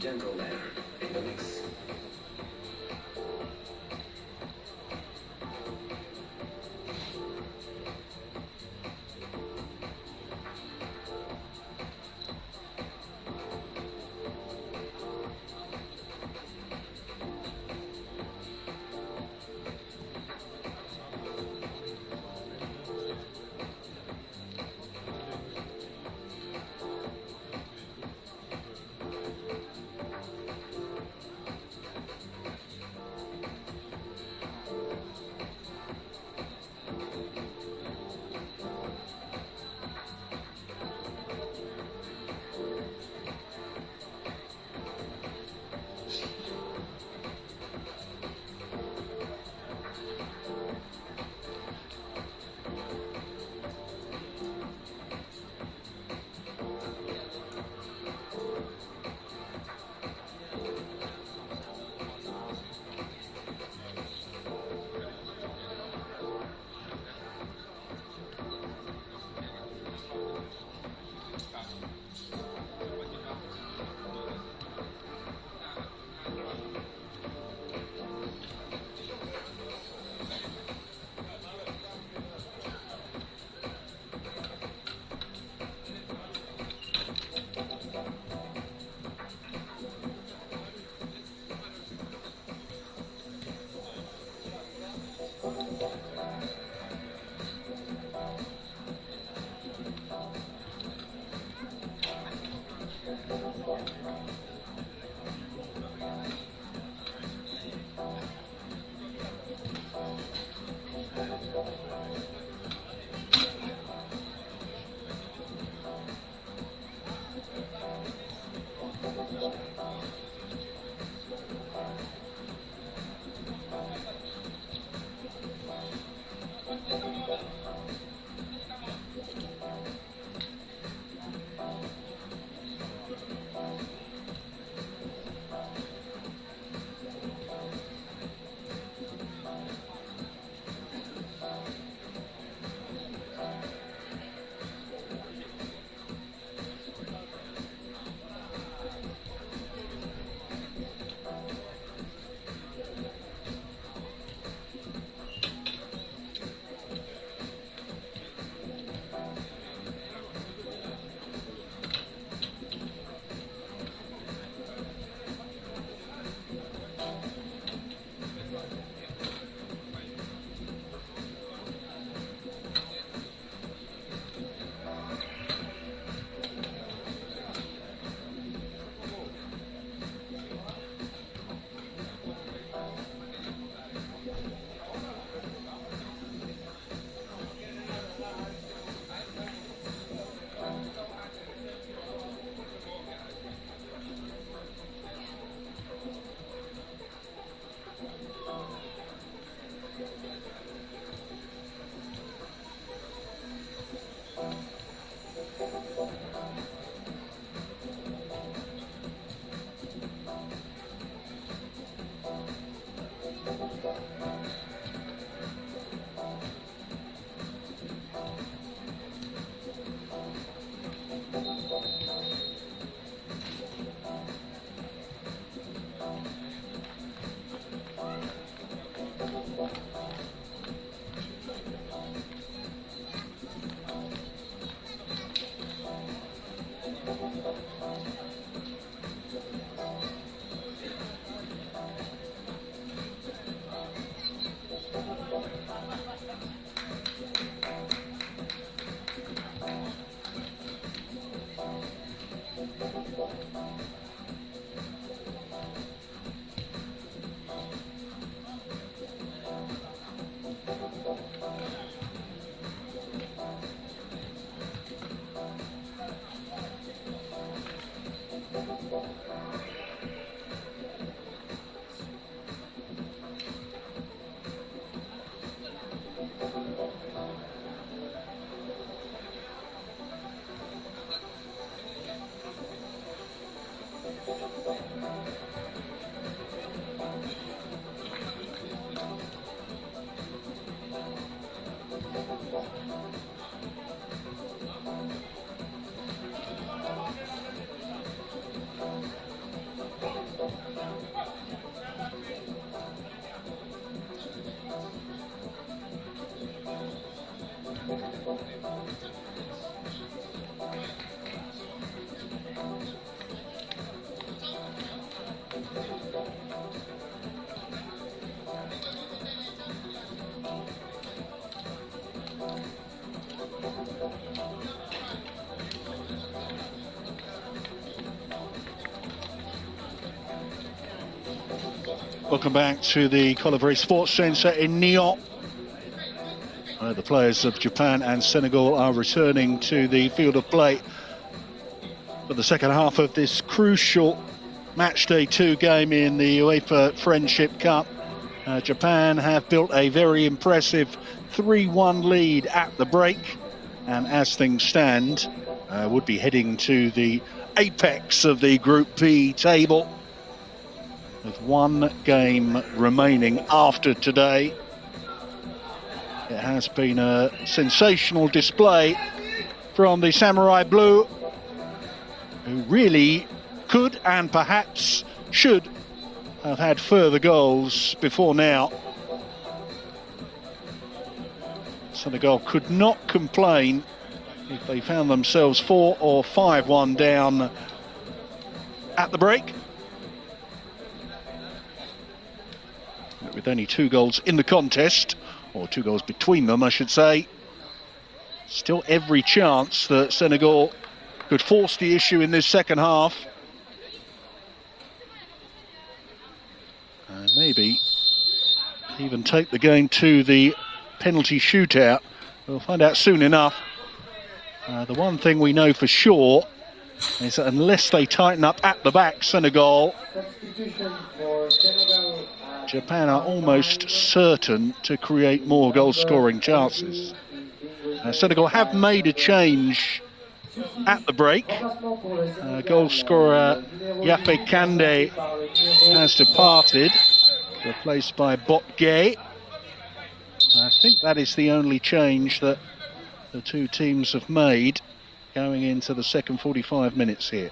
gentleman in the mix. Welcome back to the Colibri Sports Centre in Nyon. The players of Japan and Senegal are returning to the field of play for the second half of this crucial match day 2 game in the UEFA Friendship Cup. Japan have built a very impressive 3-1 lead at the break, and as things stand, would be heading to the apex of the Group B table with one game remaining after today. It has been a sensational display from the Samurai Blue, who really could and perhaps should have had further goals before now. Senegal could not complain if they found themselves 4 or 5-1 down at the break, with only 2 goals in the contest, or 2 goals between them, I should say. Still every chance that Senegal could force the issue in this second half. And maybe even take the game to the penalty shootout. We'll find out soon enough. The one thing we know for sure is that unless they tighten up at the back, Senegal, Japan are almost certain to create more goal-scoring chances. Senegal have made a change at the break. Goal scorer Yafe Kande has departed, replaced by Bot Gay. I think that is the only change that the two teams have made going into the second 45 minutes here.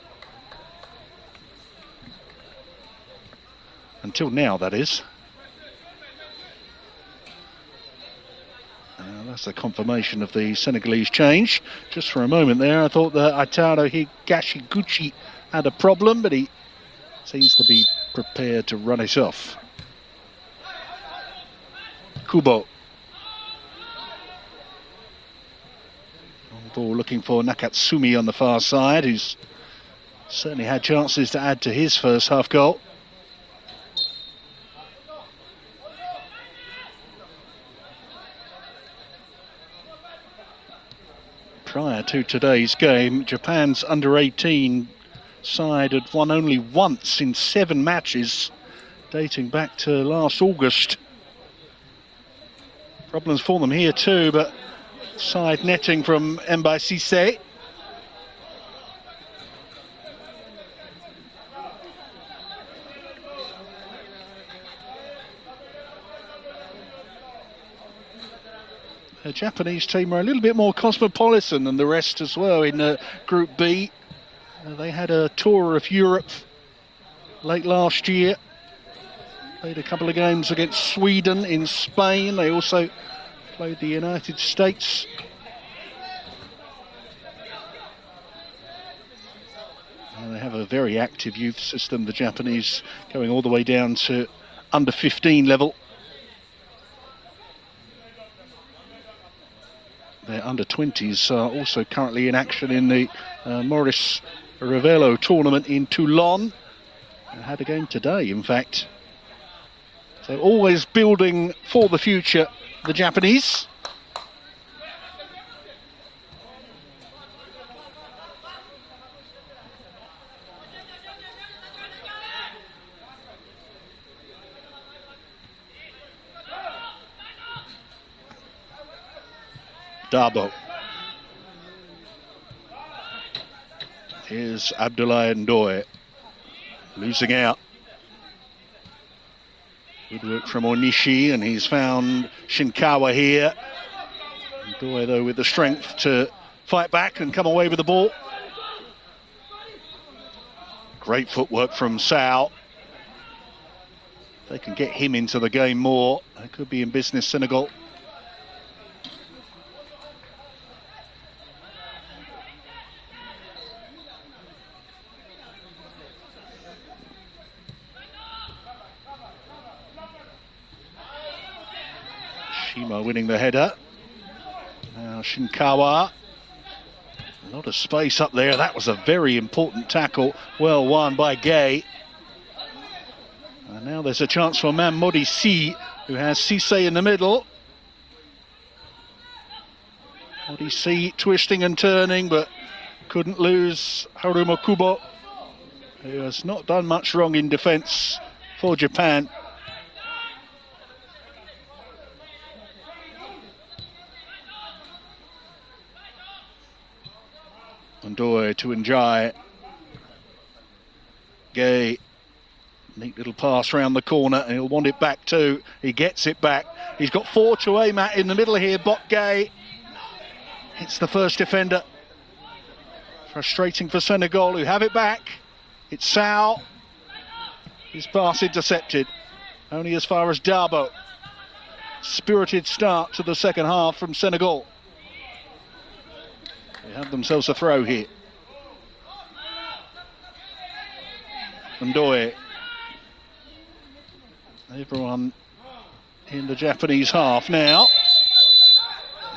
Until now, that is. That's a confirmation of the Senegalese change. Just for a moment there, I thought that Aitaro Higashiguchi had a problem, but he seems to be prepared to run it off. Kubo. On ball looking for Nakatsumi on the far side, who's certainly had chances to add to his first half goal. Prior to today's game, Japan's under-18 side had won only once in 7 matches, dating back to last August. Problems for them here too, but side netting from Mbaye Cissé. The Japanese team are a little bit more cosmopolitan than the rest as well in Group B. They had a tour of Europe late last year. Played a couple of games against Sweden in Spain. They also played the United States. And they have a very active youth system, the Japanese, going all the way down to under 15 level. Their under-20s are also currently in action in the Maurice Ravello tournament in Toulon. They had a game today, in fact. So always building for the future, the Japanese. Dabo. Here's Abdoulaye Ndoye, losing out. Good work from Onishi, and he's found Shinkawa here. Ndoye, though, with the strength to fight back and come away with the ball. Great footwork from Sao. If they can get him into the game more, they could be in business, Senegal. Shima winning the header. Now Shinkawa. A lot of space up there. That was a very important tackle. Well won by Gay. And now there's a chance for Modi Si, who has Cisse in the middle. Modi Si twisting and turning, but couldn't lose Haruma Kubo, who has not done much wrong in defence for Japan. Ndoye to Njai. Gay. Neat little pass round the corner, and he'll want it back too. He gets it back. He's got 4 to aim at in the middle here. Bot Gay hits the first defender. Frustrating for Senegal, who have it back. It's Sao. His pass intercepted. Only as far as Dabo. Spirited start to the second half from Senegal. They have themselves a throw here. Ndoye. Everyone in the Japanese half now.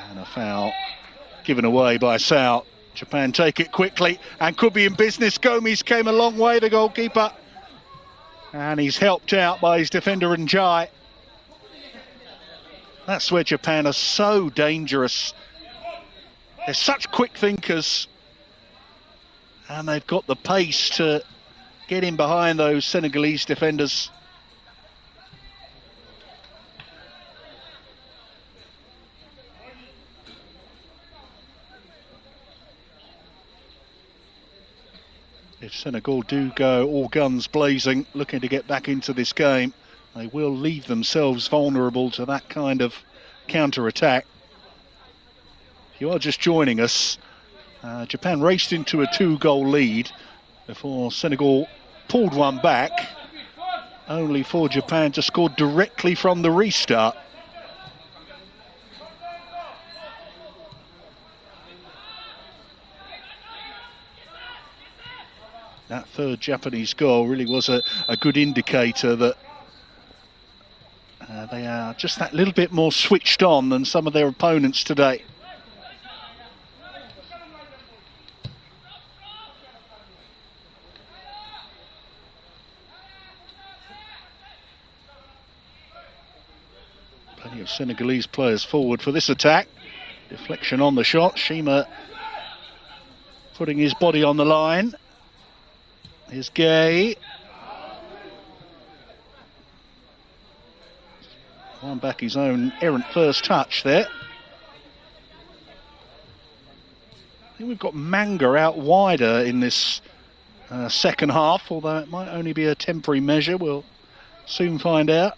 And a foul given away by Sao. Japan take it quickly and could be in business. Gomes came a long way, the goalkeeper. And he's helped out by his defender Njai. That's where Japan are so dangerous. They're such quick thinkers. And they've got the pace to get in behind those Senegalese defenders. If Senegal do go all guns blazing, looking to get back into this game, they will leave themselves vulnerable to that kind of counter-attack. If you are just joining us, Japan raced into a 2-goal lead before Senegal pulled one back, only for Japan to score directly from the restart. That third Japanese goal really was a good indicator that they are just that little bit more switched on than some of their opponents today. Plenty of Senegalese players forward for this attack. Deflection on the shot. Shima putting his body on the line. Here's Gay. Won back his own errant first touch there. I think we've got Manga out wider in this second half, although it might only be a temporary measure. We'll soon find out.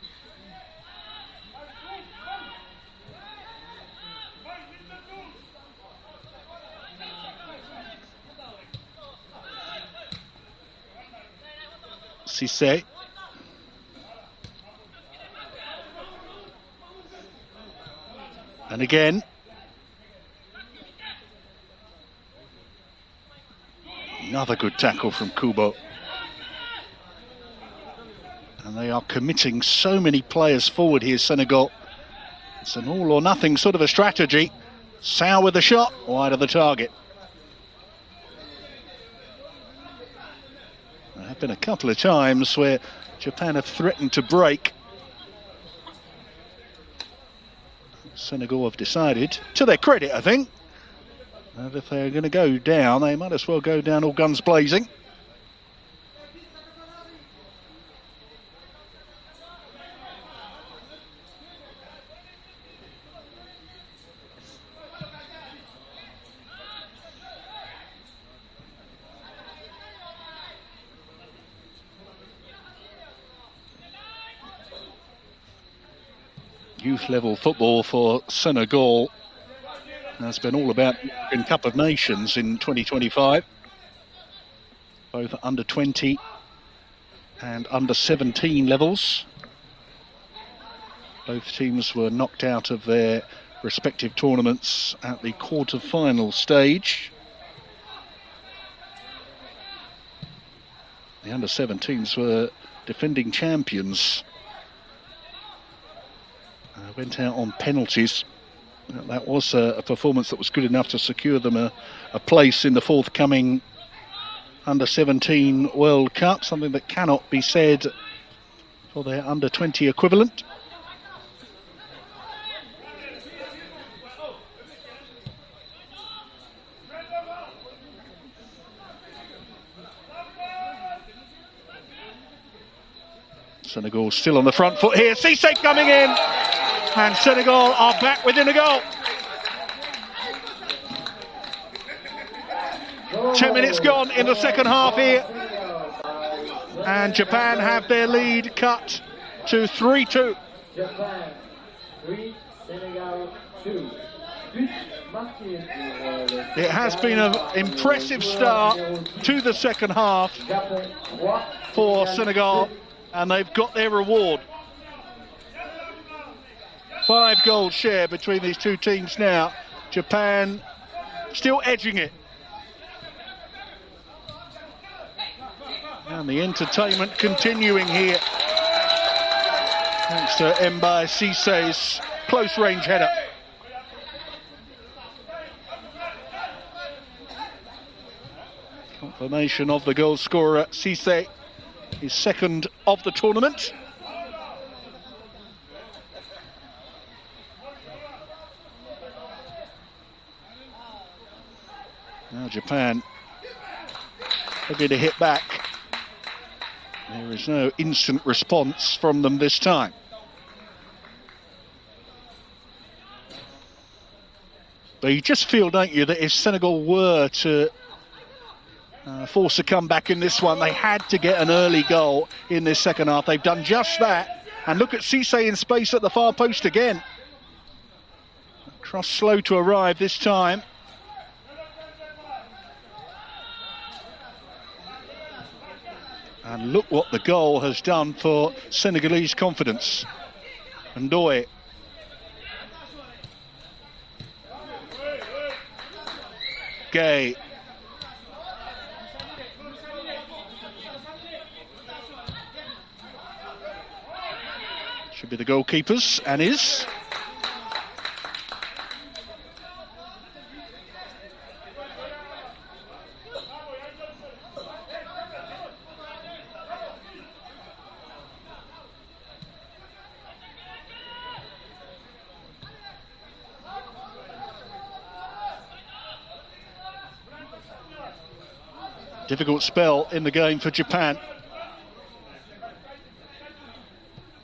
Cisse. And again. Another good tackle from Kubo. And they are committing so many players forward here, Senegal. It's an all or nothing sort of a strategy. Sao with the shot, wide of the target. There have been a couple of times where Japan have threatened to break. Senegal have decided, to their credit I think, that if they're going to go down, they might as well go down all guns blazing. Youth level football for Senegal has been all about the Cup of Nations in 2025, both under 20 and under 17 levels. Both teams were knocked out of their respective tournaments at the quarter-final stage. The under 17s were defending champions. Went out on penalties. That was a performance that was good enough to secure them a place in the forthcoming Under 17 World Cup, something that cannot be said for their under-20 equivalent. Senegal still on the front foot here. Cissé coming in, and Senegal are back within a goal. 10 minutes gone in the second half here, and Japan have their lead cut to 3-2. Japan 3, Senegal 2. It has been an impressive start to the second half for Senegal, and they've got their reward. 5-goal share between these two teams now. Japan still edging it. And the entertainment continuing here, thanks to Mbaye Cissé's close-range header. Confirmation of the goal scorer, Cissé, his second of the tournament. Now Japan looking to hit back. There is no instant response from them this time. But you just feel, don't you, that if Senegal were to force a comeback in this one, they had to get an early goal in this second half. They've done just that. And look at Cissé in space at the far post again. Cross slow to arrive this time. And look what the goal has done for Senegalese confidence. Ndoye. Gay. Should be the goalkeepers, and is. Difficult spell in the game for Japan,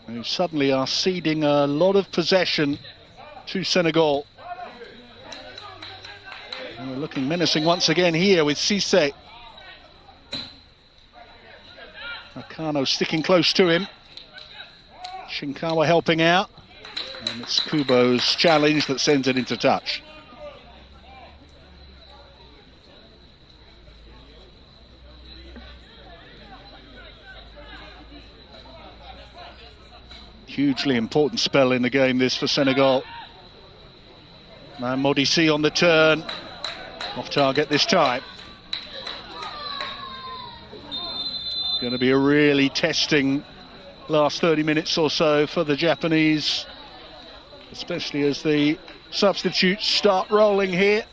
who suddenly are ceding a lot of possession to Senegal. And we're looking menacing once again here with Cissé. Nakano sticking close to him. Shinkawa helping out. And it's Kubo's challenge that sends it into touch. Hugely important spell in the game, this, for Senegal. Modisi on the turn. Off target this time. Going to be a really testing last 30 minutes or so for the Japanese, especially as the substitutes start rolling here.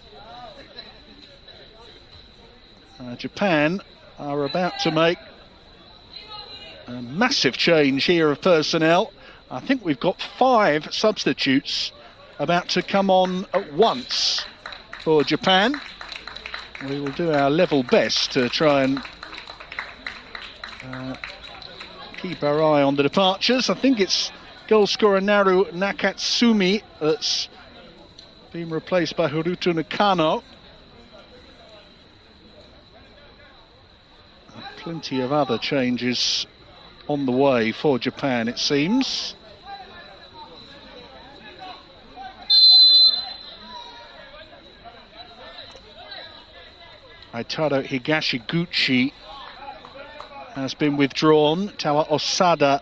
Japan are about to make a massive change here of personnel. I think we've got 5 substitutes about to come on at once for Japan. We will do our level best to try and keep our eye on the departures. I think it's goal scorer Naru Nakatsumi that's been replaced by Haruto Nakano. Plenty of other changes on the way for Japan, it seems. Aitaro Higashiguchi has been withdrawn. Tawa Osada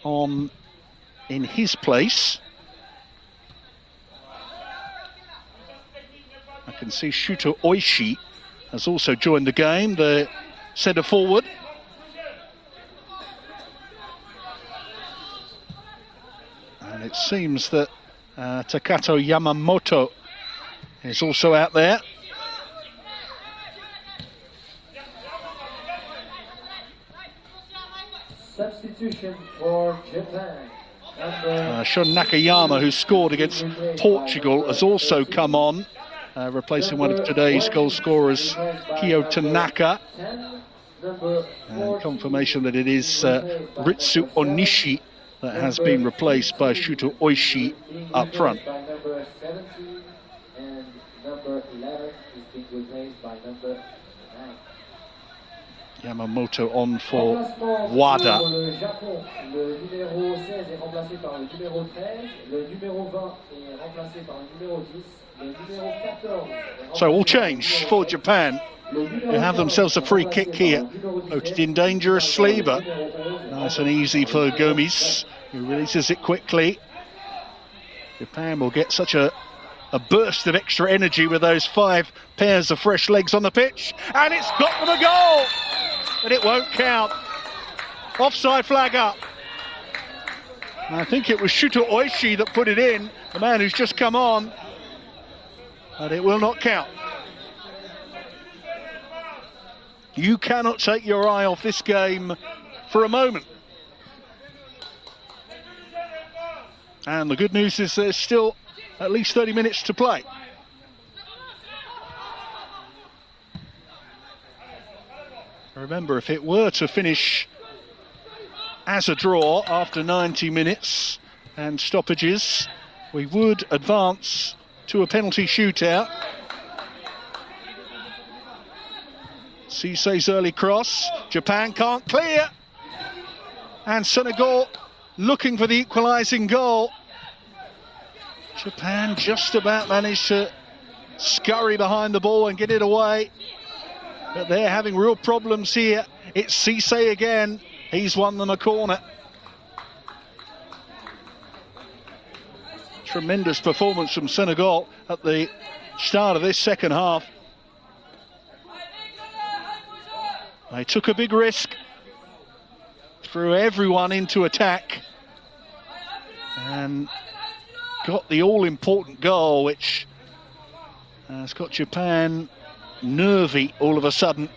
on in his place. I can see Shuto Oishi has also joined the game, the centre forward. And it seems that Takato Yamamoto is also out there. Substitution for Japan. Shun Nakayama, who scored against Portugal, has also come on, replacing one of today's goal scorers, Kyo Tanaka. Confirmation that it is Ritsu Onishi that has been replaced by Shootout Oishi up front. Number 17 and number 11 is being replaced by number 9. Yamamoto on for Wada. Le Japon, le numéro 16 est remplacé par le numéro 13, le numéro 20 est remplacé par le numéro 10, le numéro 14. So all change for Japan, who have themselves a free kick here. Noted in dangerously, but nice and easy for Gomes, who releases it quickly. Japan will get such a burst of extra energy with those 5 pairs of fresh legs on the pitch, and it's got them a goal, but it won't count. Offside flag up. I think it was Shootout Oishi that put it in, the man who's just come on, but it will not count. You cannot take your eye off this game for a moment. And the good news is there's still at least 30 minutes to play. Remember, if it were to finish as a draw after 90 minutes and stoppages, we would advance to a penalty shootout. Cisse's early cross, Japan can't clear, and Senegal looking for the equalising goal. Japan just about managed to scurry behind the ball and get it away, but they're having real problems here. It's Cisse again, he's won them a corner. Tremendous performance from Senegal at the start of this second half. They took a big risk, threw everyone into attack, and got the all-important goal, which has got Japan nervy all of a sudden.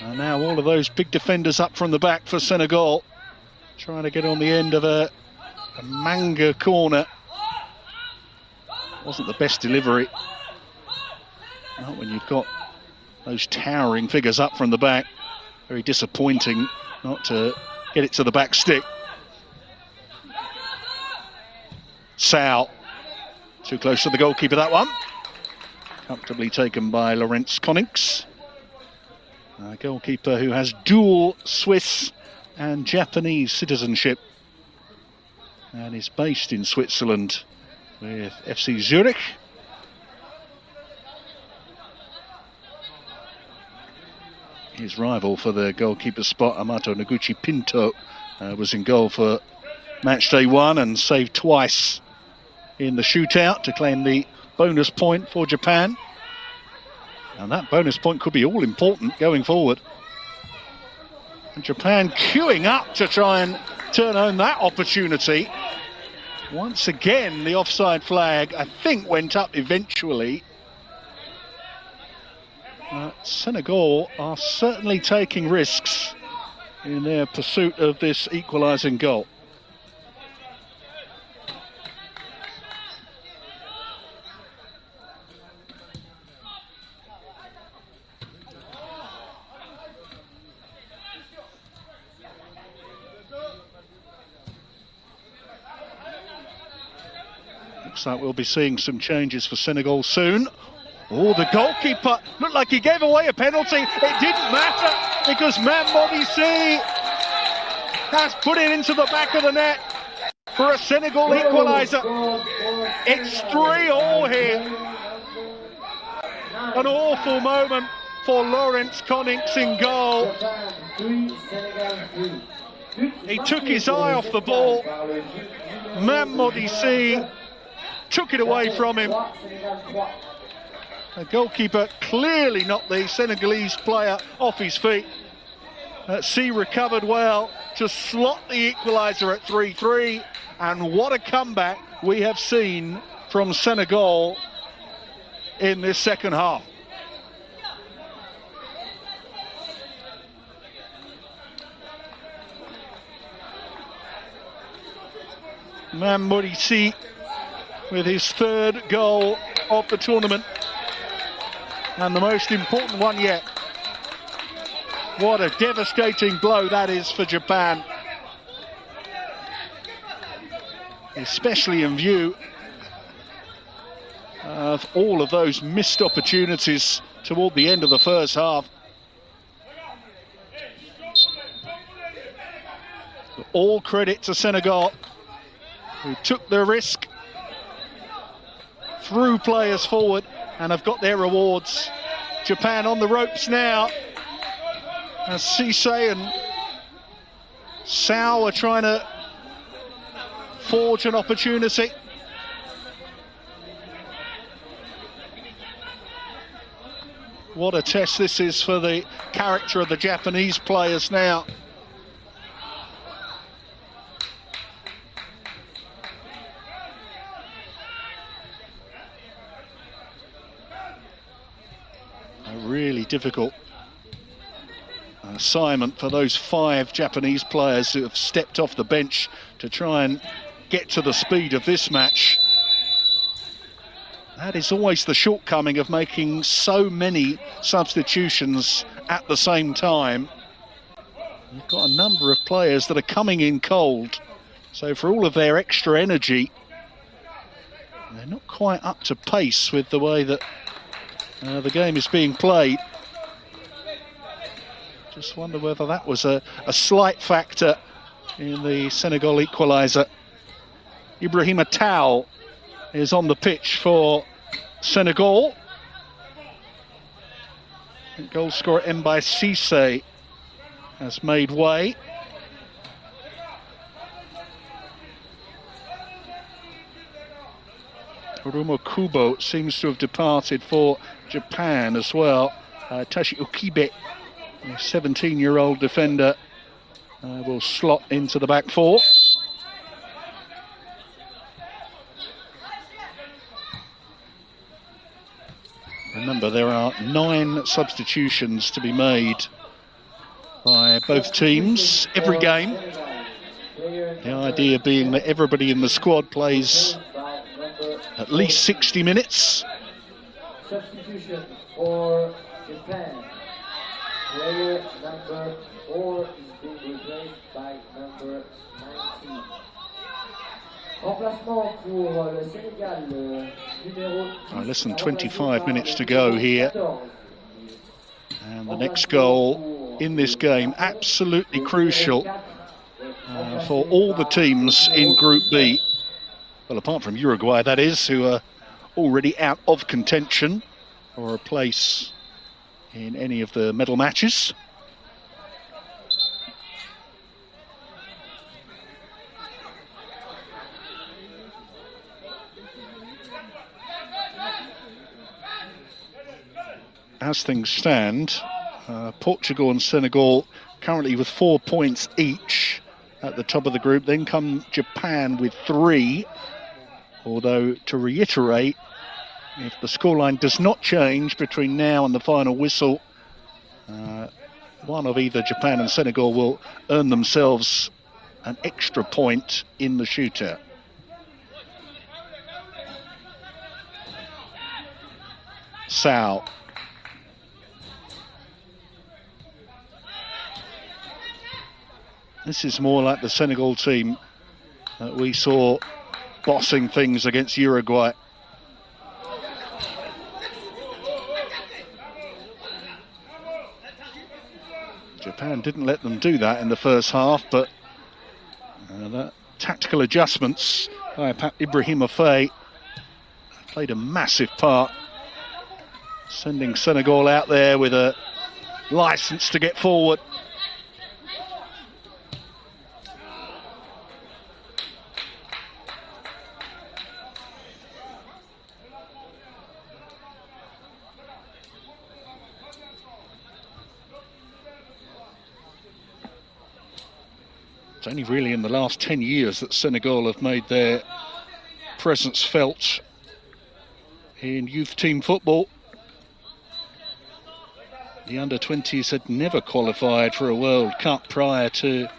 And now all of those big defenders up from the back for Senegal, trying to get on the end of a manga corner. Wasn't the best delivery. Not when you've got those towering figures up from the back. Very disappointing not to get it to the back stick. Sao, too close to the goalkeeper, that one. Comfortably taken by Laurence Konings. A goalkeeper who has dual Swiss and Japanese citizenship and is based in Switzerland with FC Zurich. His rival for the goalkeeper spot, Amato Noguchi Pinto, was in goal for match day 1 and saved twice in the shootout to claim the bonus point for Japan. And that bonus point could be all important going forward. And Japan queuing up to try and turn on that opportunity. Once again, the offside flag, I think, went up eventually. Senegal are certainly taking risks in their pursuit of this equalising goal. Looks like we'll be seeing some changes for Senegal soon. Oh, the goalkeeper looked like he gave away a penalty. It didn't matter because Mamodisi has put it into the back of the net for a Senegal equaliser. It's 3-3 here. An awful moment for Laurence Konings in goal. He took his eye off the ball. Mamodisi took it away from him. The goalkeeper clearly knocked the Senegalese player off his feet. C recovered well to slot the equaliser at 3-3. And what a comeback we have seen from Senegal in this second half. Mamorisi with his third goal of the tournament, and the most important one yet. What a devastating blow that is for Japan, especially in view of all of those missed opportunities toward the end of the first half. All credit to Senegal, who took the risk, threw players forward, and have got their rewards. Japan on the ropes now, as Cisse and Sao are trying to forge an opportunity. What a test this is for the character of the Japanese players now. A really difficult assignment for those 5 Japanese players who have stepped off the bench to try and get to the speed of this match. That is always the shortcoming of making so many substitutions at the same time. You've got a number of players that are coming in cold, so for all of their extra energy, they're not quite up to pace with the way that the game is being played. Just wonder whether that was a slight factor in the Senegal equaliser. Ibrahima Tao is on the pitch for Senegal. And goal scorer Mbaye Cisse has made way. Hiromu Kubo seems to have departed for Japan as well. Tashi Ukibe, a 17-year-old defender, will slot into the back 4. Remember, there are 9 substitutions to be made by both teams every game. The idea being that everybody in the squad plays at least 60 minutes. Substitution for Japan. Player number 4 is being replaced by number 19. Remplacement pour le Sénégal, numéro 10. Less than 25 minutes to go here. And the next goal in this game, absolutely crucial for all the teams in Group B. Well, apart from Uruguay, that is, who are already out of contention or a place in any of the medal matches. As things stand, Portugal and Senegal currently with 4 points each at the top of the group. Then come Japan with 3. Although, to reiterate, if the scoreline does not change between now and the final whistle, one of either Japan and Senegal will earn themselves an extra point in the shootout. Sao. This is more like the Senegal team that we saw bossing things against Uruguay. Japan didn't let them do that in the first half, but the tactical adjustments by Ibrahima Faye played a massive part, sending Senegal out there with a licence to get forward. It's only really in the last 10 years that Senegal have made their presence felt in youth team football. The under-20s had never qualified for a World Cup prior to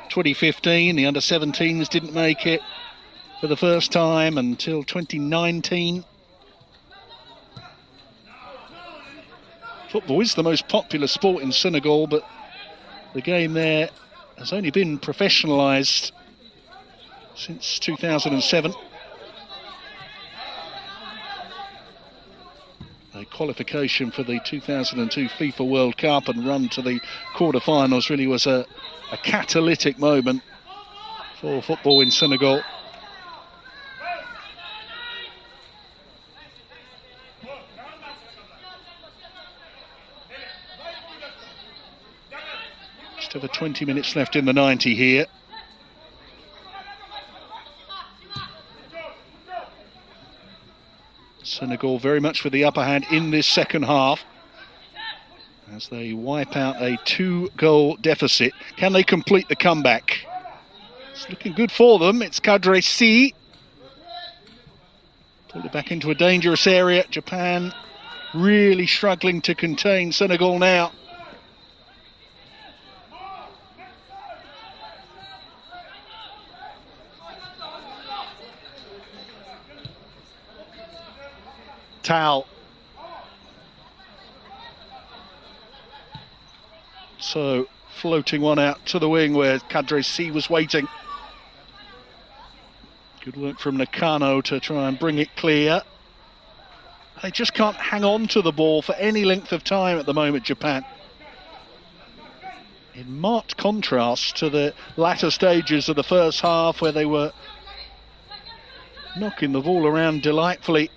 2015. The under-17s didn't make it. for the first time until 2019. Football is the most popular sport in Senegal, but the game there has only been professionalised since 2007. A qualification for the 2002 FIFA World Cup and run to the quarter-finals really was a catalytic moment for football in Senegal. Just over 20 minutes left in the 90 here. Senegal very much with the upper hand in this second half as they wipe out a 2-goal deficit. Can they complete the comeback? It's looking good for them. It's Kadre C. Pulled it back into a dangerous area. Japan really struggling to contain Senegal now. Tal. So floating one out to the wing where Kadre C was waiting. Good work from Nakano to try and bring it clear. They just can't hang on to the ball for any length of time at the moment, Japan. In marked contrast to the latter stages of the first half where they were knocking the ball around delightfully.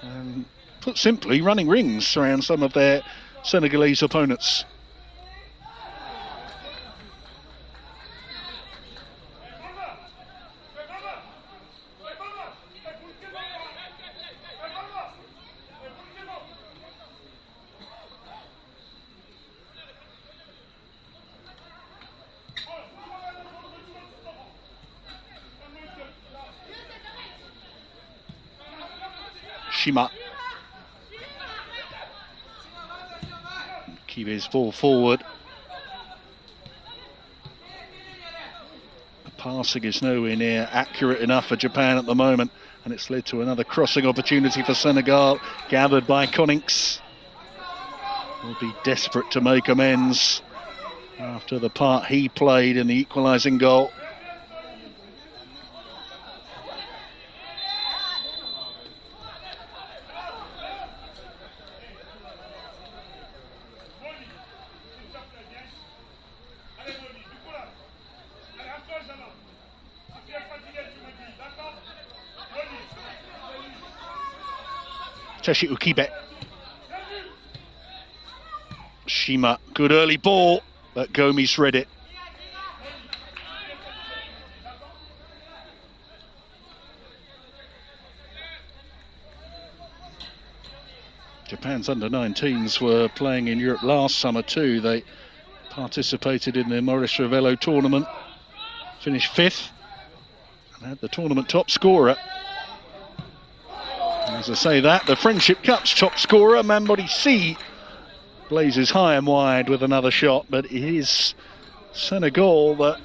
And put simply, running rings around some of their Senegalese opponents. Shima. Keep his ball forward. The passing is nowhere near accurate enough for Japan at the moment, and it's led to another crossing opportunity for Senegal, gathered by Konings. Will be desperate to make amends after the part he played in the equalising goal. Teshi Ukibe. Shima, good early ball, but Gomes read it. Japan's under-19s were playing in Europe last summer too. They participated in the Maurice Ravello tournament, finished 5th, and had the tournament top scorer. As I say that, the Friendship Cup's top scorer, Mambodi C, blazes high and wide with another shot, but it is Senegal that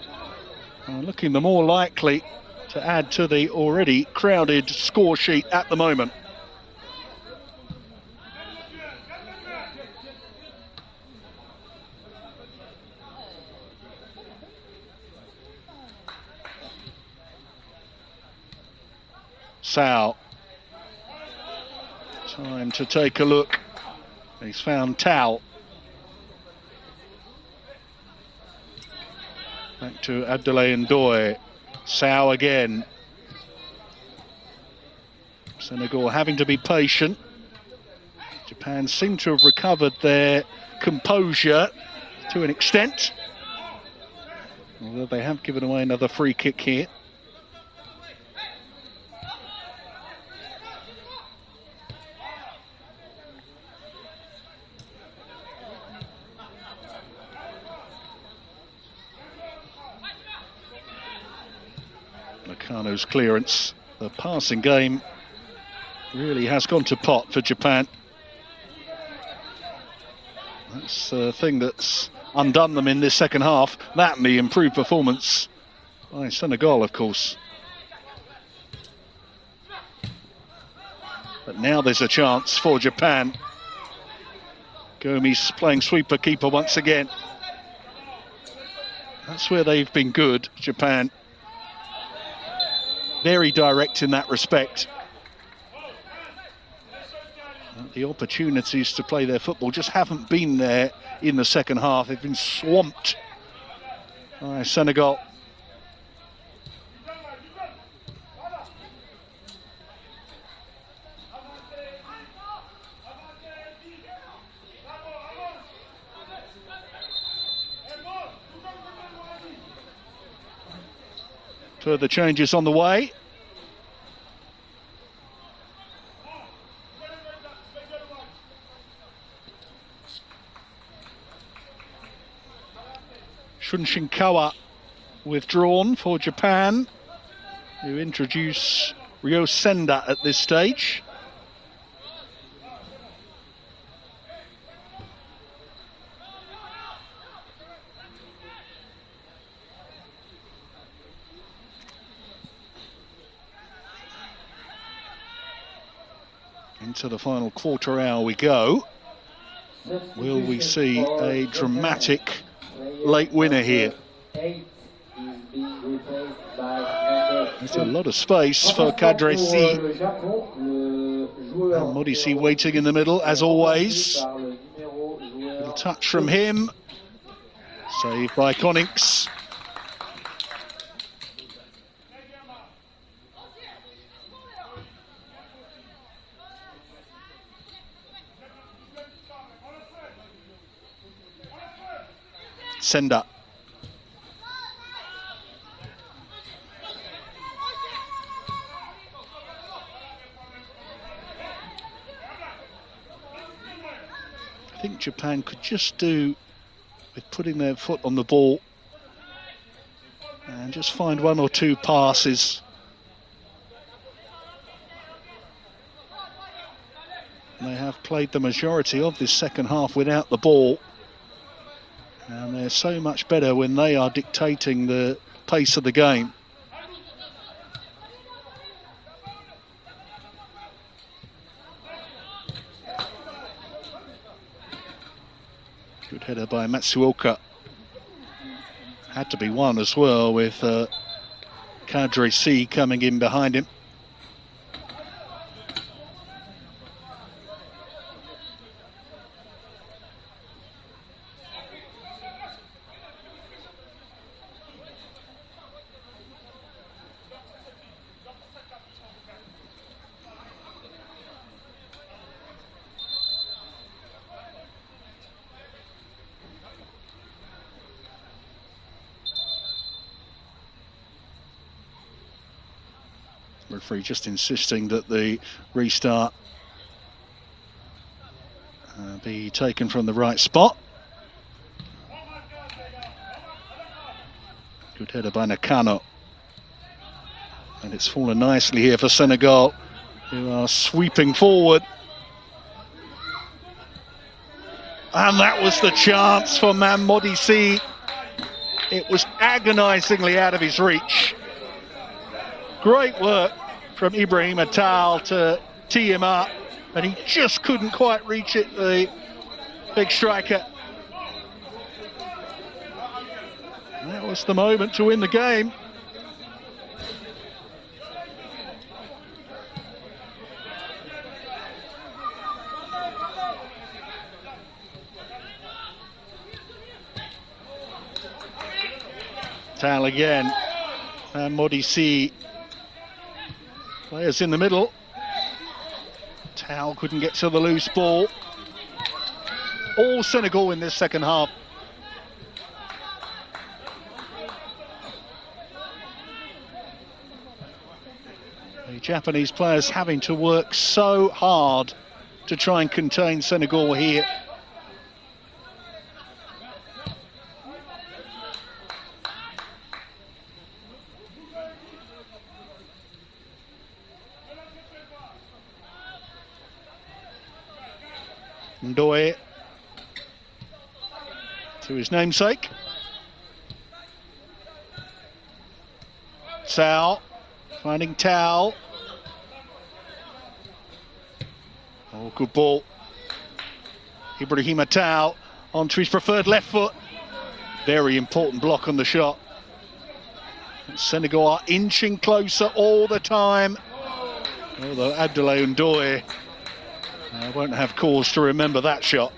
are looking the more likely to add to the already crowded score sheet at the moment. Sao. Time to take a look. He's found Tal. Back to Abdoulaye Ndoye. Sao again. Senegal having to be patient. Japan seem to have recovered their composure to an extent, although they have given away another free kick here. Nakano's clearance. The passing game really has gone to pot for Japan. That's the thing that's undone them in this second half. That and the improved performance by Senegal, of course. But now there's a chance for Japan. Gomi's playing sweeper keeper once again. That's where they've been good, Japan. Very direct in that respect. The opportunities to play their football just haven't been there in the second half. They've been swamped by Senegal. Further changes on the way. Shunshinkawa withdrawn for Japan, who introduce Ryo Senda at this stage. Into the final quarter hour we go. Will we see a dramatic late winner here? Eight is being replaced by There's a lot of space for Kadresi. And Modisi waiting in the middle, as always. Little touch from him. Saved by Konings. Senda. I think Japan could just do with putting their foot on the ball and just find one or two passes. They have played the majority of this second half without the ball. And they're so much better when they are dictating the pace of the game. Good header by Matsuoka. Had to be one as well with Kadresi coming in behind him. Referee just insisting that the restart be taken from the right spot. Good header by Nakano. And it's fallen nicely here for Senegal, who are sweeping forward. And that was the chance for Modisi. It was agonisingly out of his reach. Great work from Ibrahim Atal to tee him up, and he just couldn't quite reach it, the big striker. And that was the moment to win the game. Tal again, and Modisi. Players in the middle. Tal couldn't get to the loose ball. All Senegal in this second half. The Japanese players having to work so hard to try and contain Senegal here. Ndoye to his namesake. Sal finding Tal. Oh, good ball. Ibrahima Tao onto his preferred left foot. Very important block on the shot. Senegal are inching closer all the time. Although Abdoulaye Ndoye won't have cause to remember that shot.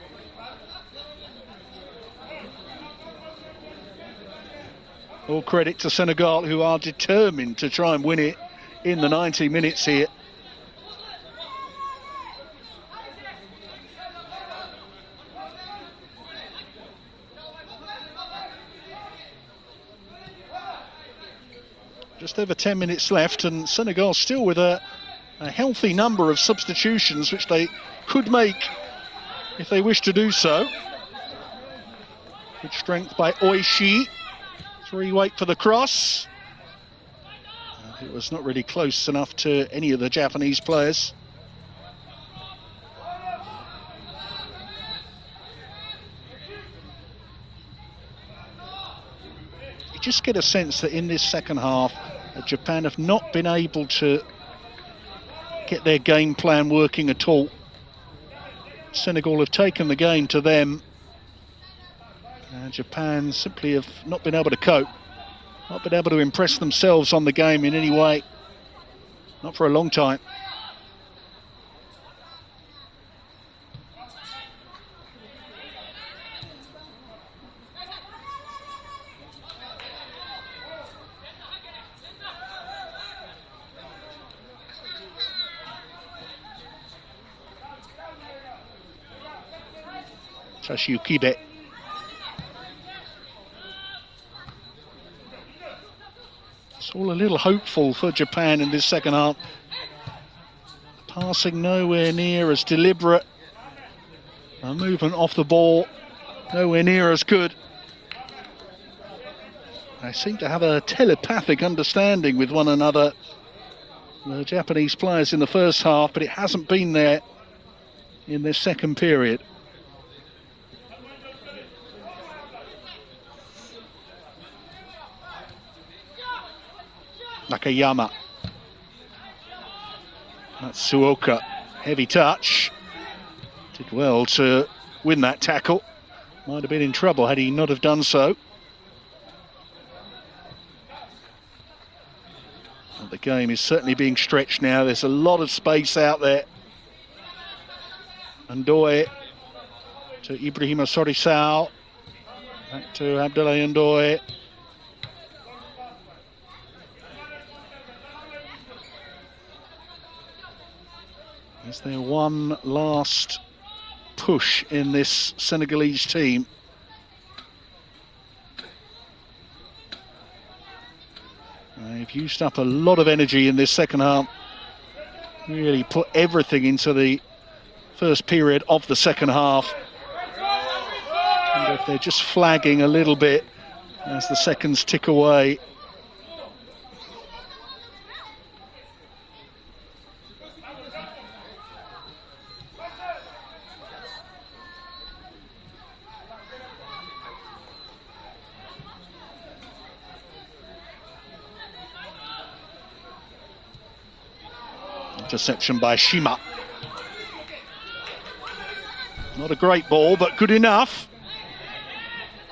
All credit to Senegal, who are determined to try and win it in the 90 minutes here. Just over 10 minutes left, and Senegal still with a healthy number of substitutions, which they could make if they wish to do so. Good strength by Oishi. 3 wait for the cross. It was not really close enough to any of the Japanese players. You just get a sense that in this second half, Japan have not been able to get their game plan working at all. Senegal have taken the game to them. Japan simply have not been able to cope, not been able to impress themselves on the game in any way. Not for a long time. Tashiukibe. It's all a little hopeful for Japan in this second half. Passing nowhere near as deliberate. A movement off the ball nowhere near as good. They seem to have a telepathic understanding with one another, the Japanese players in the first half, but it hasn't been there in this second period. Nakayama. Matsuoka, heavy touch. Did well to win that tackle. Might have been in trouble had he not have done so. Well, the game is certainly being stretched now. There's a lot of space out there. Ndoye to Ibrahima Sorisao. Back to Abdoulaye Ndoye. Is there one last push in this Senegalese team? They've used up a lot of energy in this second half. Really put everything into the first period of the second half. And if they're just flagging a little bit as the seconds tick away, interception by Shima. Not a great ball, but good enough.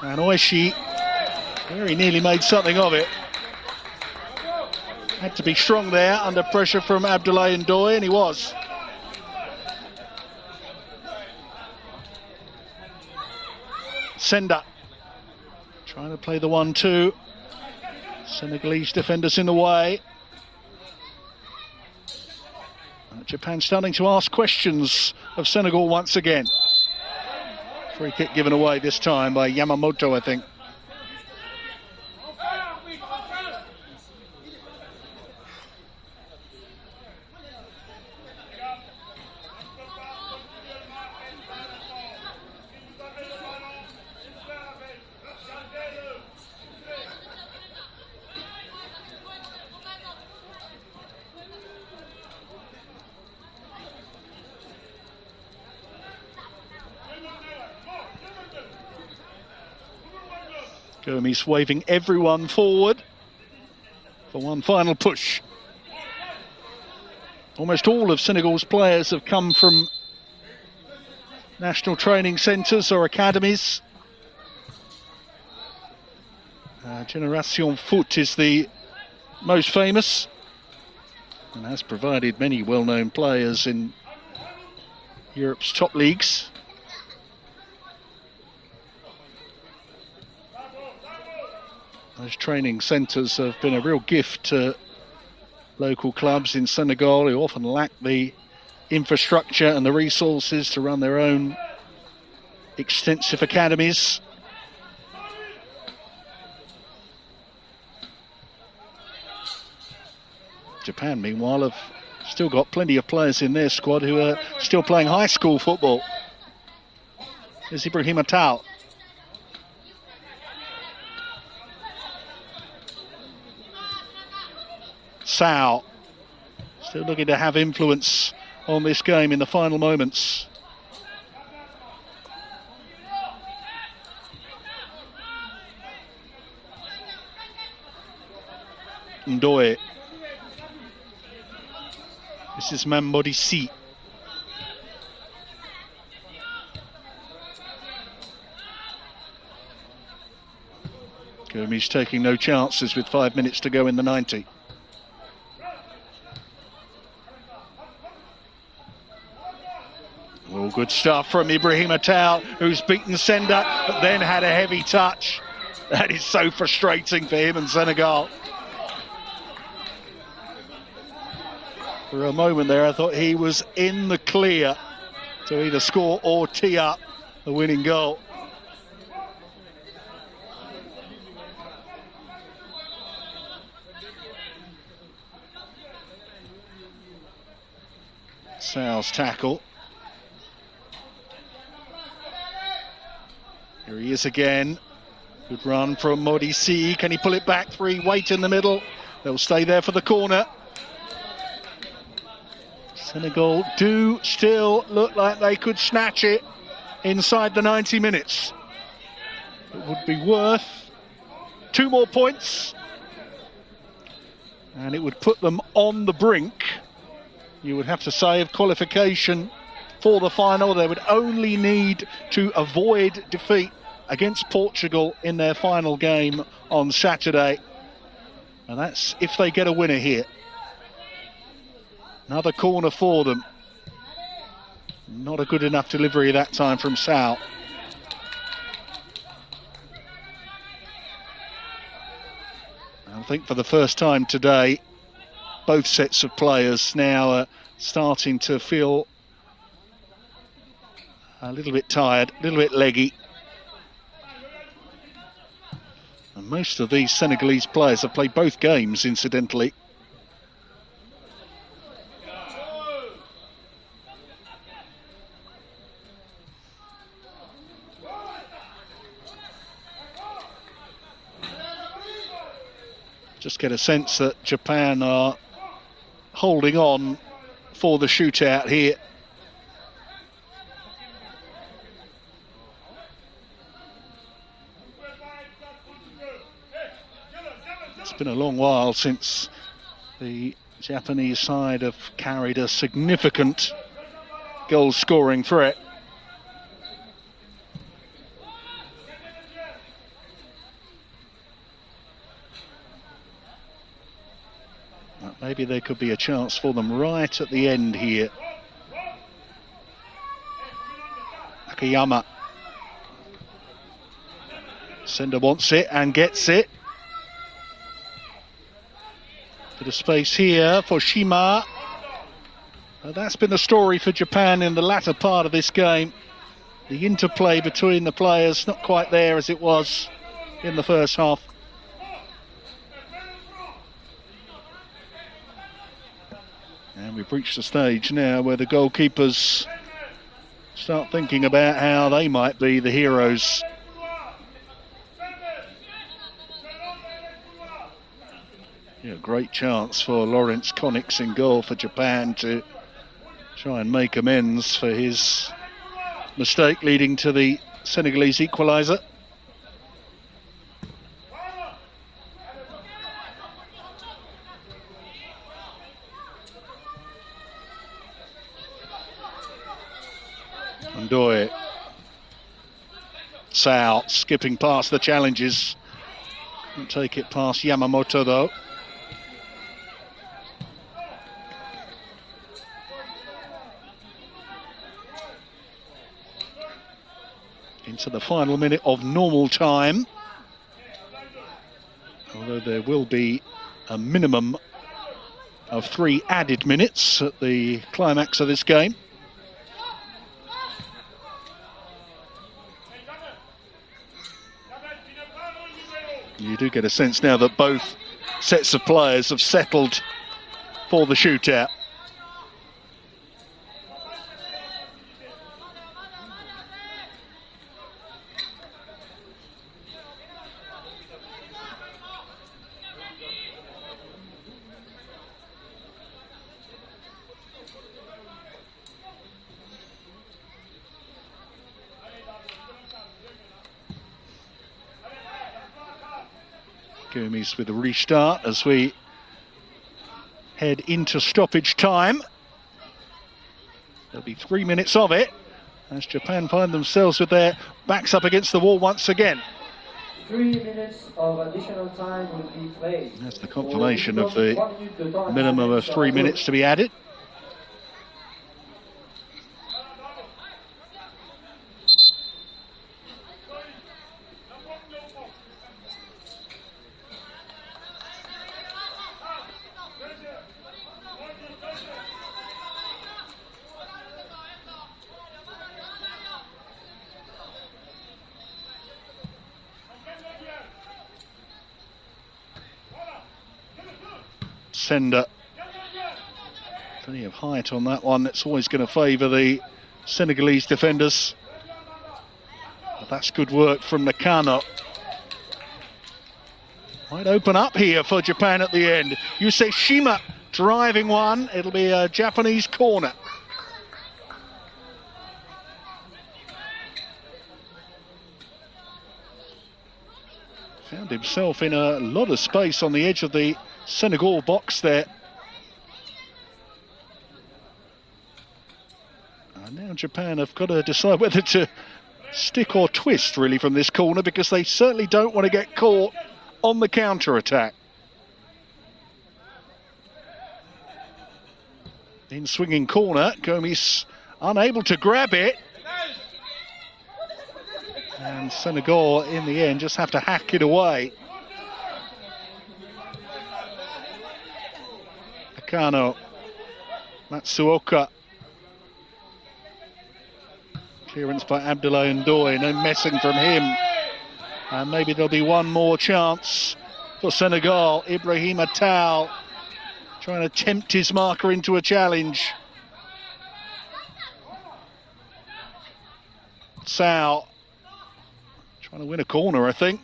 And Oishi very nearly made something of it. Had to be strong there under pressure from Abdoulaye Ndoye, and he was. Senda trying to play the 1-2. Senegalese defenders in the way. Japan starting to ask questions of Senegal once again. Free kick given away this time by Yamamoto, I think. Gomes waving everyone forward for one final push. Almost all of Senegal's players have come from national training centres or academies. Generation Foot is the most famous and has provided many well-known players in Europe's top leagues. Those training centres have been a real gift to local clubs in Senegal who often lack the infrastructure and the resources to run their own extensive academies. Japan, meanwhile, have still got plenty of players in their squad who are still playing high school football. There's Ibrahim Atal. Sao still looking to have influence on this game in the final moments. Ndoye. This is Mambodisi. Gomi's taking no chances with 5 minutes to go in the 90. All good stuff from Ibrahim Atal, who's beaten Senda, but then had a heavy touch. That is so frustrating for him and Senegal. For a moment there, I thought he was in the clear to either score or tee up the winning goal. Sal's tackle. Here he is again. Good run from Modisi. Can he pull it back? Three, wait in the middle. They'll stay there for the corner. Senegal do still look like they could snatch it inside the 90 minutes. It would be worth 2 more points. And it would put them on the brink, you would have to say, of qualification for the final. They would only need to avoid defeat against Portugal in their final game on Saturday. And that's if they get a winner here. Another corner for them. Not a good enough delivery that time from Sal. I think for the first time today, both sets of players now are starting to feel a little bit tired, a little bit leggy. And most of these Senegalese players have played both games, incidentally. Just get a sense that Japan are holding on for the shootout here. It's been a long while since the Japanese side have carried a significant goal-scoring threat. Maybe there could be a chance for them right at the end here. Akiyama. Sender wants it and gets it. Bit of space here for Shima. That's been the story for Japan in the latter part of this game. The interplay between the players not quite there as it was in the first half. And we've reached the stage now where the goalkeepers start thinking about how they might be the heroes. Yeah, great chance for Lawrence Connix in goal for Japan to try and make amends for his mistake leading to the Senegalese equaliser. Ndoye. Sao skipping past the challenges. Couldn't take it past Yamamoto though. Into the final minute of normal time. Although there will be a minimum of 3 added minutes at the climax of this game. You do get a sense now that both sets of players have settled for the shootout. Gomes with a restart as we head into stoppage time. There'll be 3 minutes of it as Japan find themselves with their backs up against the wall once again. 3 minutes of additional time will be played. That's the confirmation of the minimum of 3 minutes to be added. Sender, plenty of height on that one. It's always going to favour the Senegalese defenders. But that's good work from Nakano. Might open up here for Japan at the end. Yusei Shima driving one. It'll be a Japanese corner. Found himself in a lot of space on the edge of the Senegal box there. And now Japan have got to decide whether to stick or twist really from this corner, because they certainly don't want to get caught on the counter-attack. In swinging corner, Gomes unable to grab it. And Senegal in the end just have to hack it away. Kano, Matsuoka. Clearance by Abdoulaye Ndoye, no messing from him. And maybe there'll be one more chance for Senegal. Ibrahima Tal trying to tempt his marker into a challenge. Sao trying to win a corner, I think.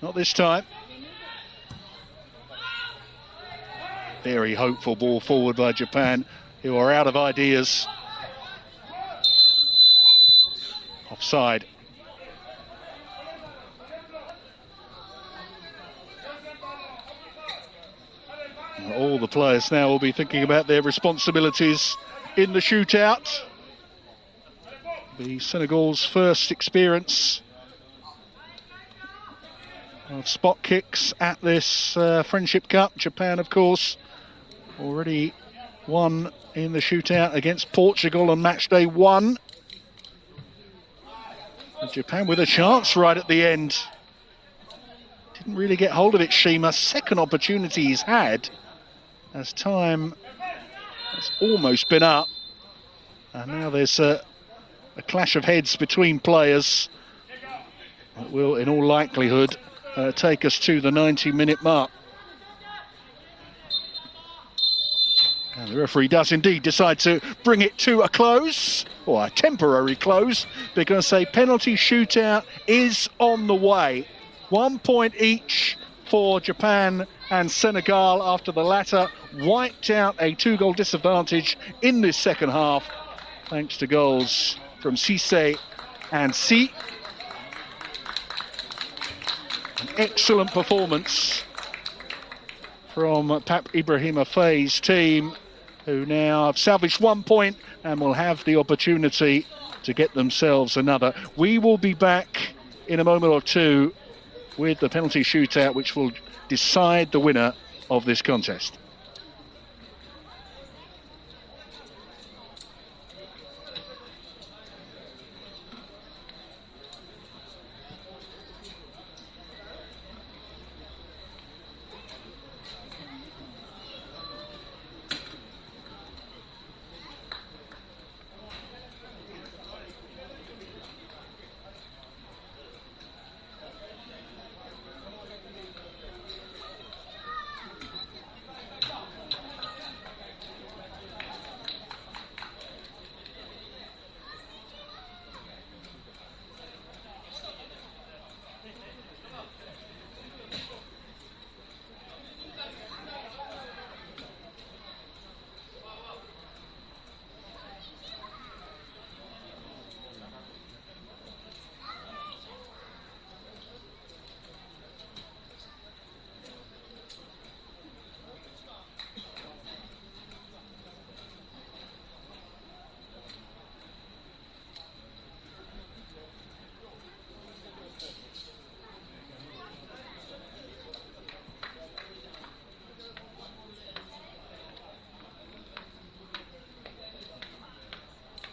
Not this time. Very hopeful ball forward by Japan, who are out of ideas. Offside. All the players now will be thinking about their responsibilities in the shootout. The Senegal's first experience of spot kicks at this Friendship Cup. Japan, of course, already won in the shootout against Portugal on match day 1. And Japan with a chance right at the end. Didn't really get hold of it, Shima. Second opportunity he's had as time has almost been up. And now there's a clash of heads between players that will, in all likelihood, take us to the 90-minute mark. And the referee does indeed decide to bring it to a close, or a temporary close, because a penalty shootout is on the way. 1 point each for Japan and Senegal after the latter wiped out a 2-goal disadvantage in this second half, thanks to goals from Cisse and Si. An excellent performance from Pap Ibrahima Faye's team, who now have salvaged 1 point and will have the opportunity to get themselves another. We will be back in a moment or two with the penalty shootout, which will decide the winner of this contest.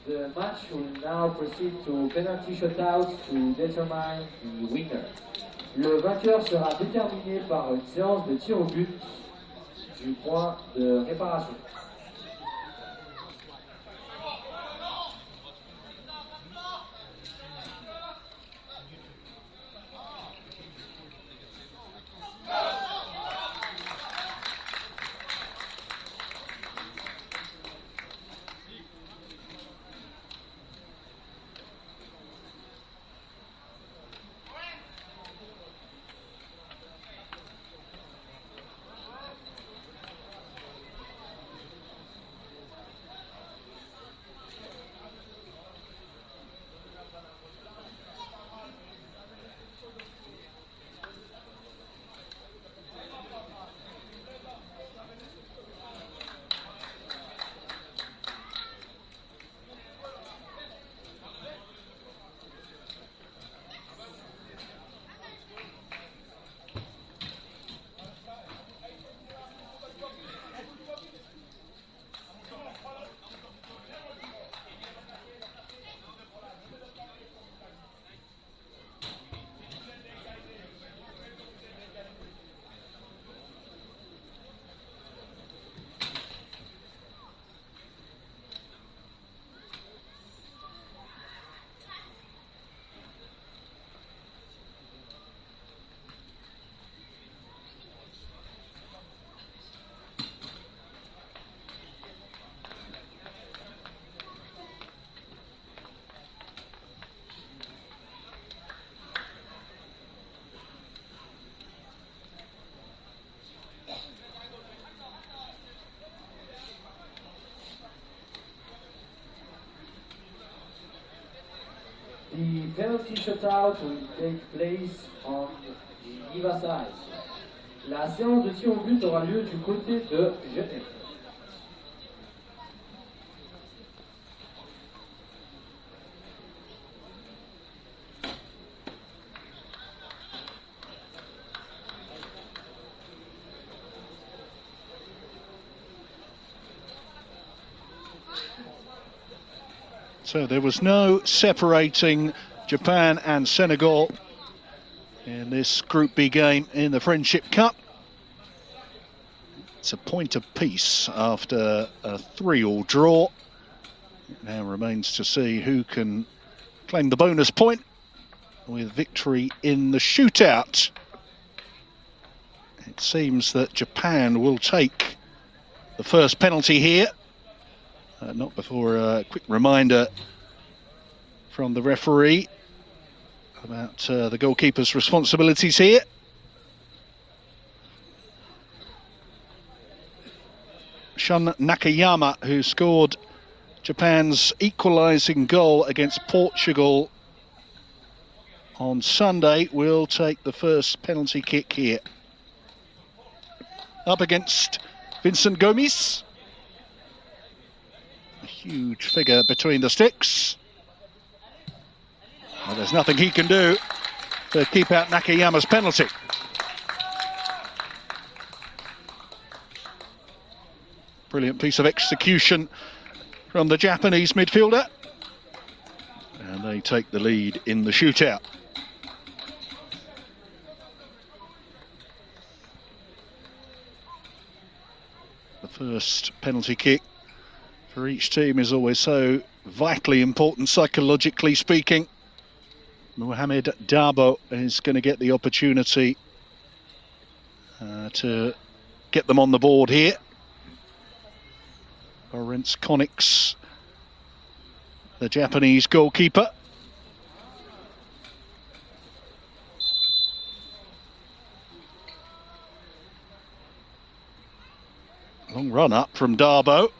The match will now proceed to penalty shootouts to determine the winner. Le vainqueur sera déterminé par une séance de tir au but du point de réparation. The penalty shootout will take place on the Geneva side. La séance de tir au but aura lieu du côté de Genève. So there was no separating Japan and Senegal in this Group B game in the Friendship Cup. It's a point apiece after a 3-all draw. It now remains to see who can claim the bonus point with victory in the shootout. It seems that Japan will take the first penalty here. Not before a quick reminder from the referee about the goalkeeper's responsibilities here. Shun Nakayama, who scored Japan's equalising goal against Portugal on Sunday, will take the first penalty kick here. Up against Vincent Gomes. A huge figure between the sticks. Well, there's nothing he can do to keep out Nakayama's penalty. Brilliant piece of execution from the Japanese midfielder. And they take the lead in the shootout. The first penalty kick for each team is always so vitally important, psychologically speaking. Mohamed Dabo is going to get the opportunity to get them on the board here. Lawrence Connix, the Japanese goalkeeper. Long run up from Dabo.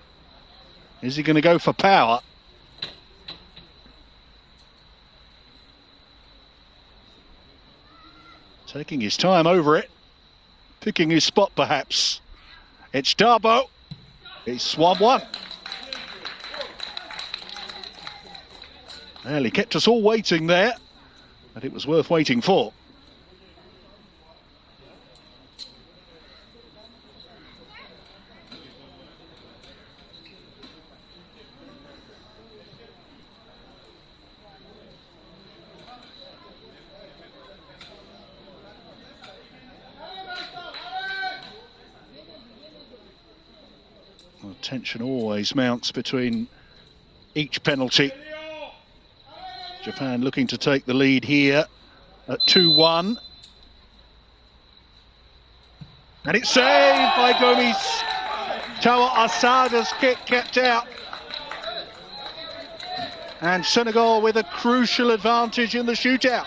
Is he going to go for power? Taking his time over it. Picking his spot perhaps. It's Dabo. He's swum one. Well, he kept us all waiting there, but it was worth waiting for. Well, tension always mounts between each penalty. Japan looking to take the lead here at 2-1. And it's saved by Gomes. Tawa Asada's kick kept out. And Senegal with a crucial advantage in the shootout.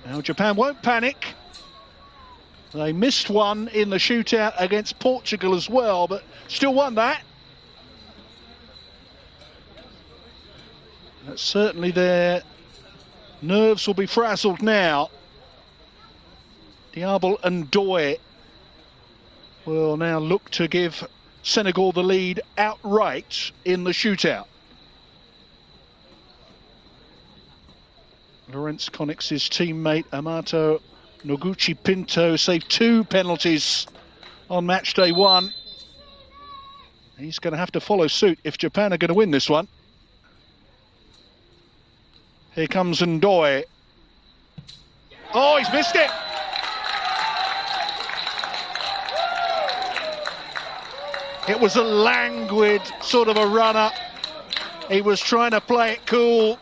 Now Japan won't panic. They missed one in the shootout against Portugal as well, but still won that. Certainly their nerves will be frazzled now. Diable and Doy will now look to give Senegal the lead outright in the shootout. Lawrence Connix's teammate Amato Noguchi Pinto saved 2 penalties on match day 1. He's going to have to follow suit if Japan are going to win this one. Here comes Ndoye. Oh, he's missed it! It was a languid sort of a run-up. He was trying to play it cool.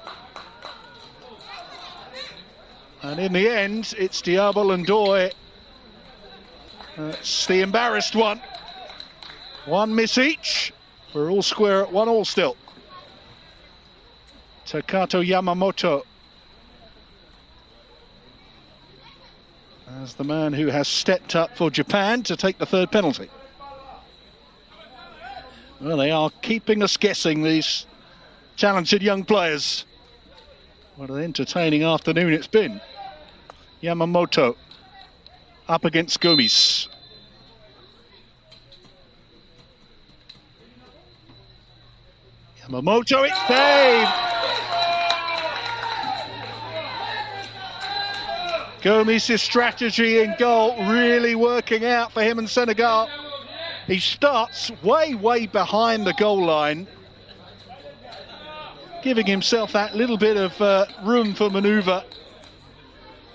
And in the end, it's Diable Ndoye. That's the embarrassed one. 1 miss each. We're all square at 1-1 still. Takato Yamamoto as the man who has stepped up for Japan to take the 3rd penalty. Well, they are keeping us guessing, these talented young players. What an entertaining afternoon it's been. Yamamoto up against Gomes. Yamamoto, it's saved! Gomes' strategy in goal really working out for him and Senegal. He starts way behind the goal line, giving himself that little bit of room for manoeuvre.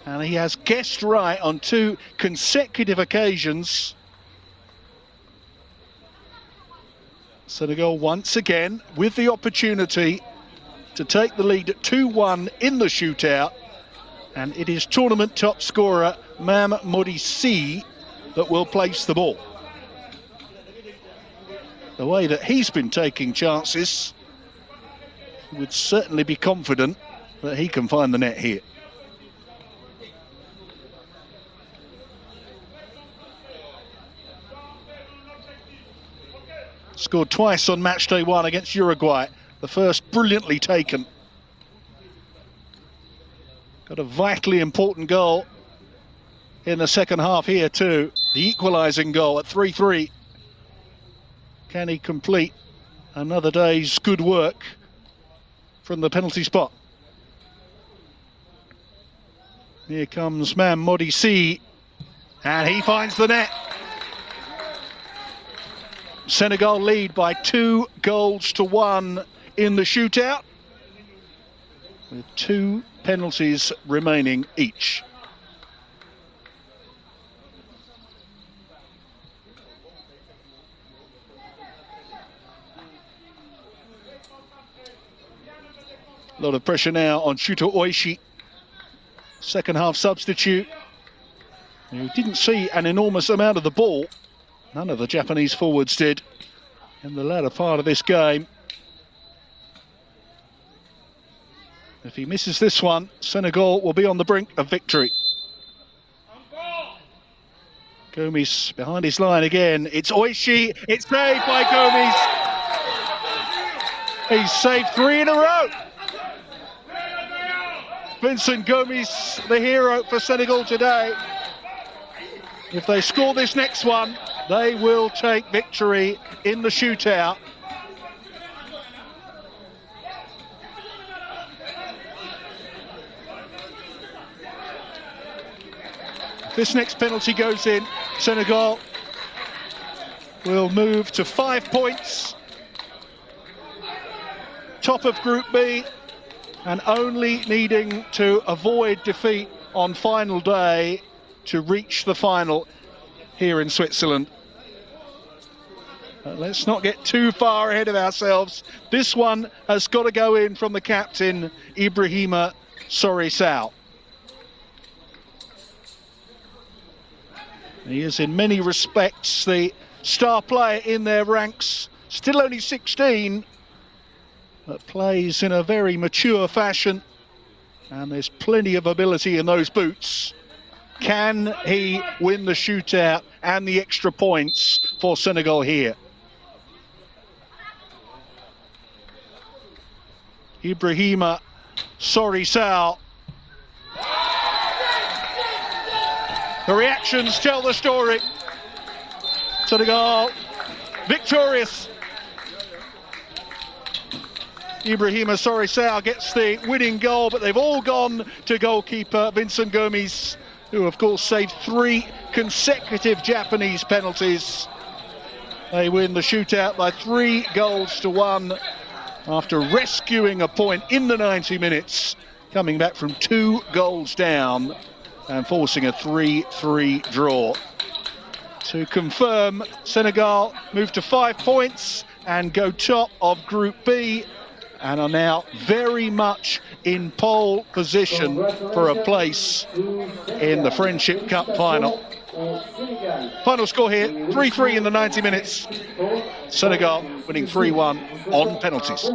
And he has guessed right on 2 consecutive occasions. Senegal once again with the opportunity to take the lead at 2-1 in the shootout. And it is tournament top scorer Mam Modisi that will place the ball. The way that he's been taking chances, he would certainly be confident that he can find the net here. Scored twice on match day 1 against Uruguay. The first brilliantly taken. Got a vitally important goal in the second half here too. The equalising goal at 3-3. Can he complete another day's good work from the penalty spot. Here comes Mam Modisi, and he finds the net. Senegal lead by 2-1 in the shootout, with 2 penalties remaining each. A lot of pressure now on Shuto Oishi, second half substitute, who didn't see an enormous amount of the ball. None of the Japanese forwards did in the latter part of this game. If he misses this one, Senegal will be on the brink of victory. Gomes behind his line again. It's Oishi. It's saved by Gomes. He's saved 3 in a row. Vincent Gomes, the hero for Senegal today. If they score this next one, they will take victory in the shootout. If this next penalty goes in, Senegal will move to 5 points, top of Group B, and only needing to avoid defeat on final day to reach the final here in Switzerland. But let's not get too far ahead of ourselves. This one has got to go in from the captain, Ibrahima Sorisau. He is in many respects the star player in their ranks, still only 16, but plays in a very mature fashion, and there's plenty of ability in those boots. Can he win the shootout and the extra points for Senegal here? Ibrahima Sorisau. The reactions tell the story. Senegal victorious. Ibrahima Sorisau gets the winning goal, but they've all gone to goalkeeper Vincent Gomes, who of course saved 3 consecutive Japanese penalties. They win the shootout by 3-1 after rescuing a point in the 90 minutes, coming back from 2 goals down and forcing a 3-3 draw. To confirm, Senegal move to 5 points and go top of Group B, and are now very much in pole position for a place in the Friendship Cup final. Final score here, 3-3 in the 90 minutes. Senegal winning 3-1 on penalties.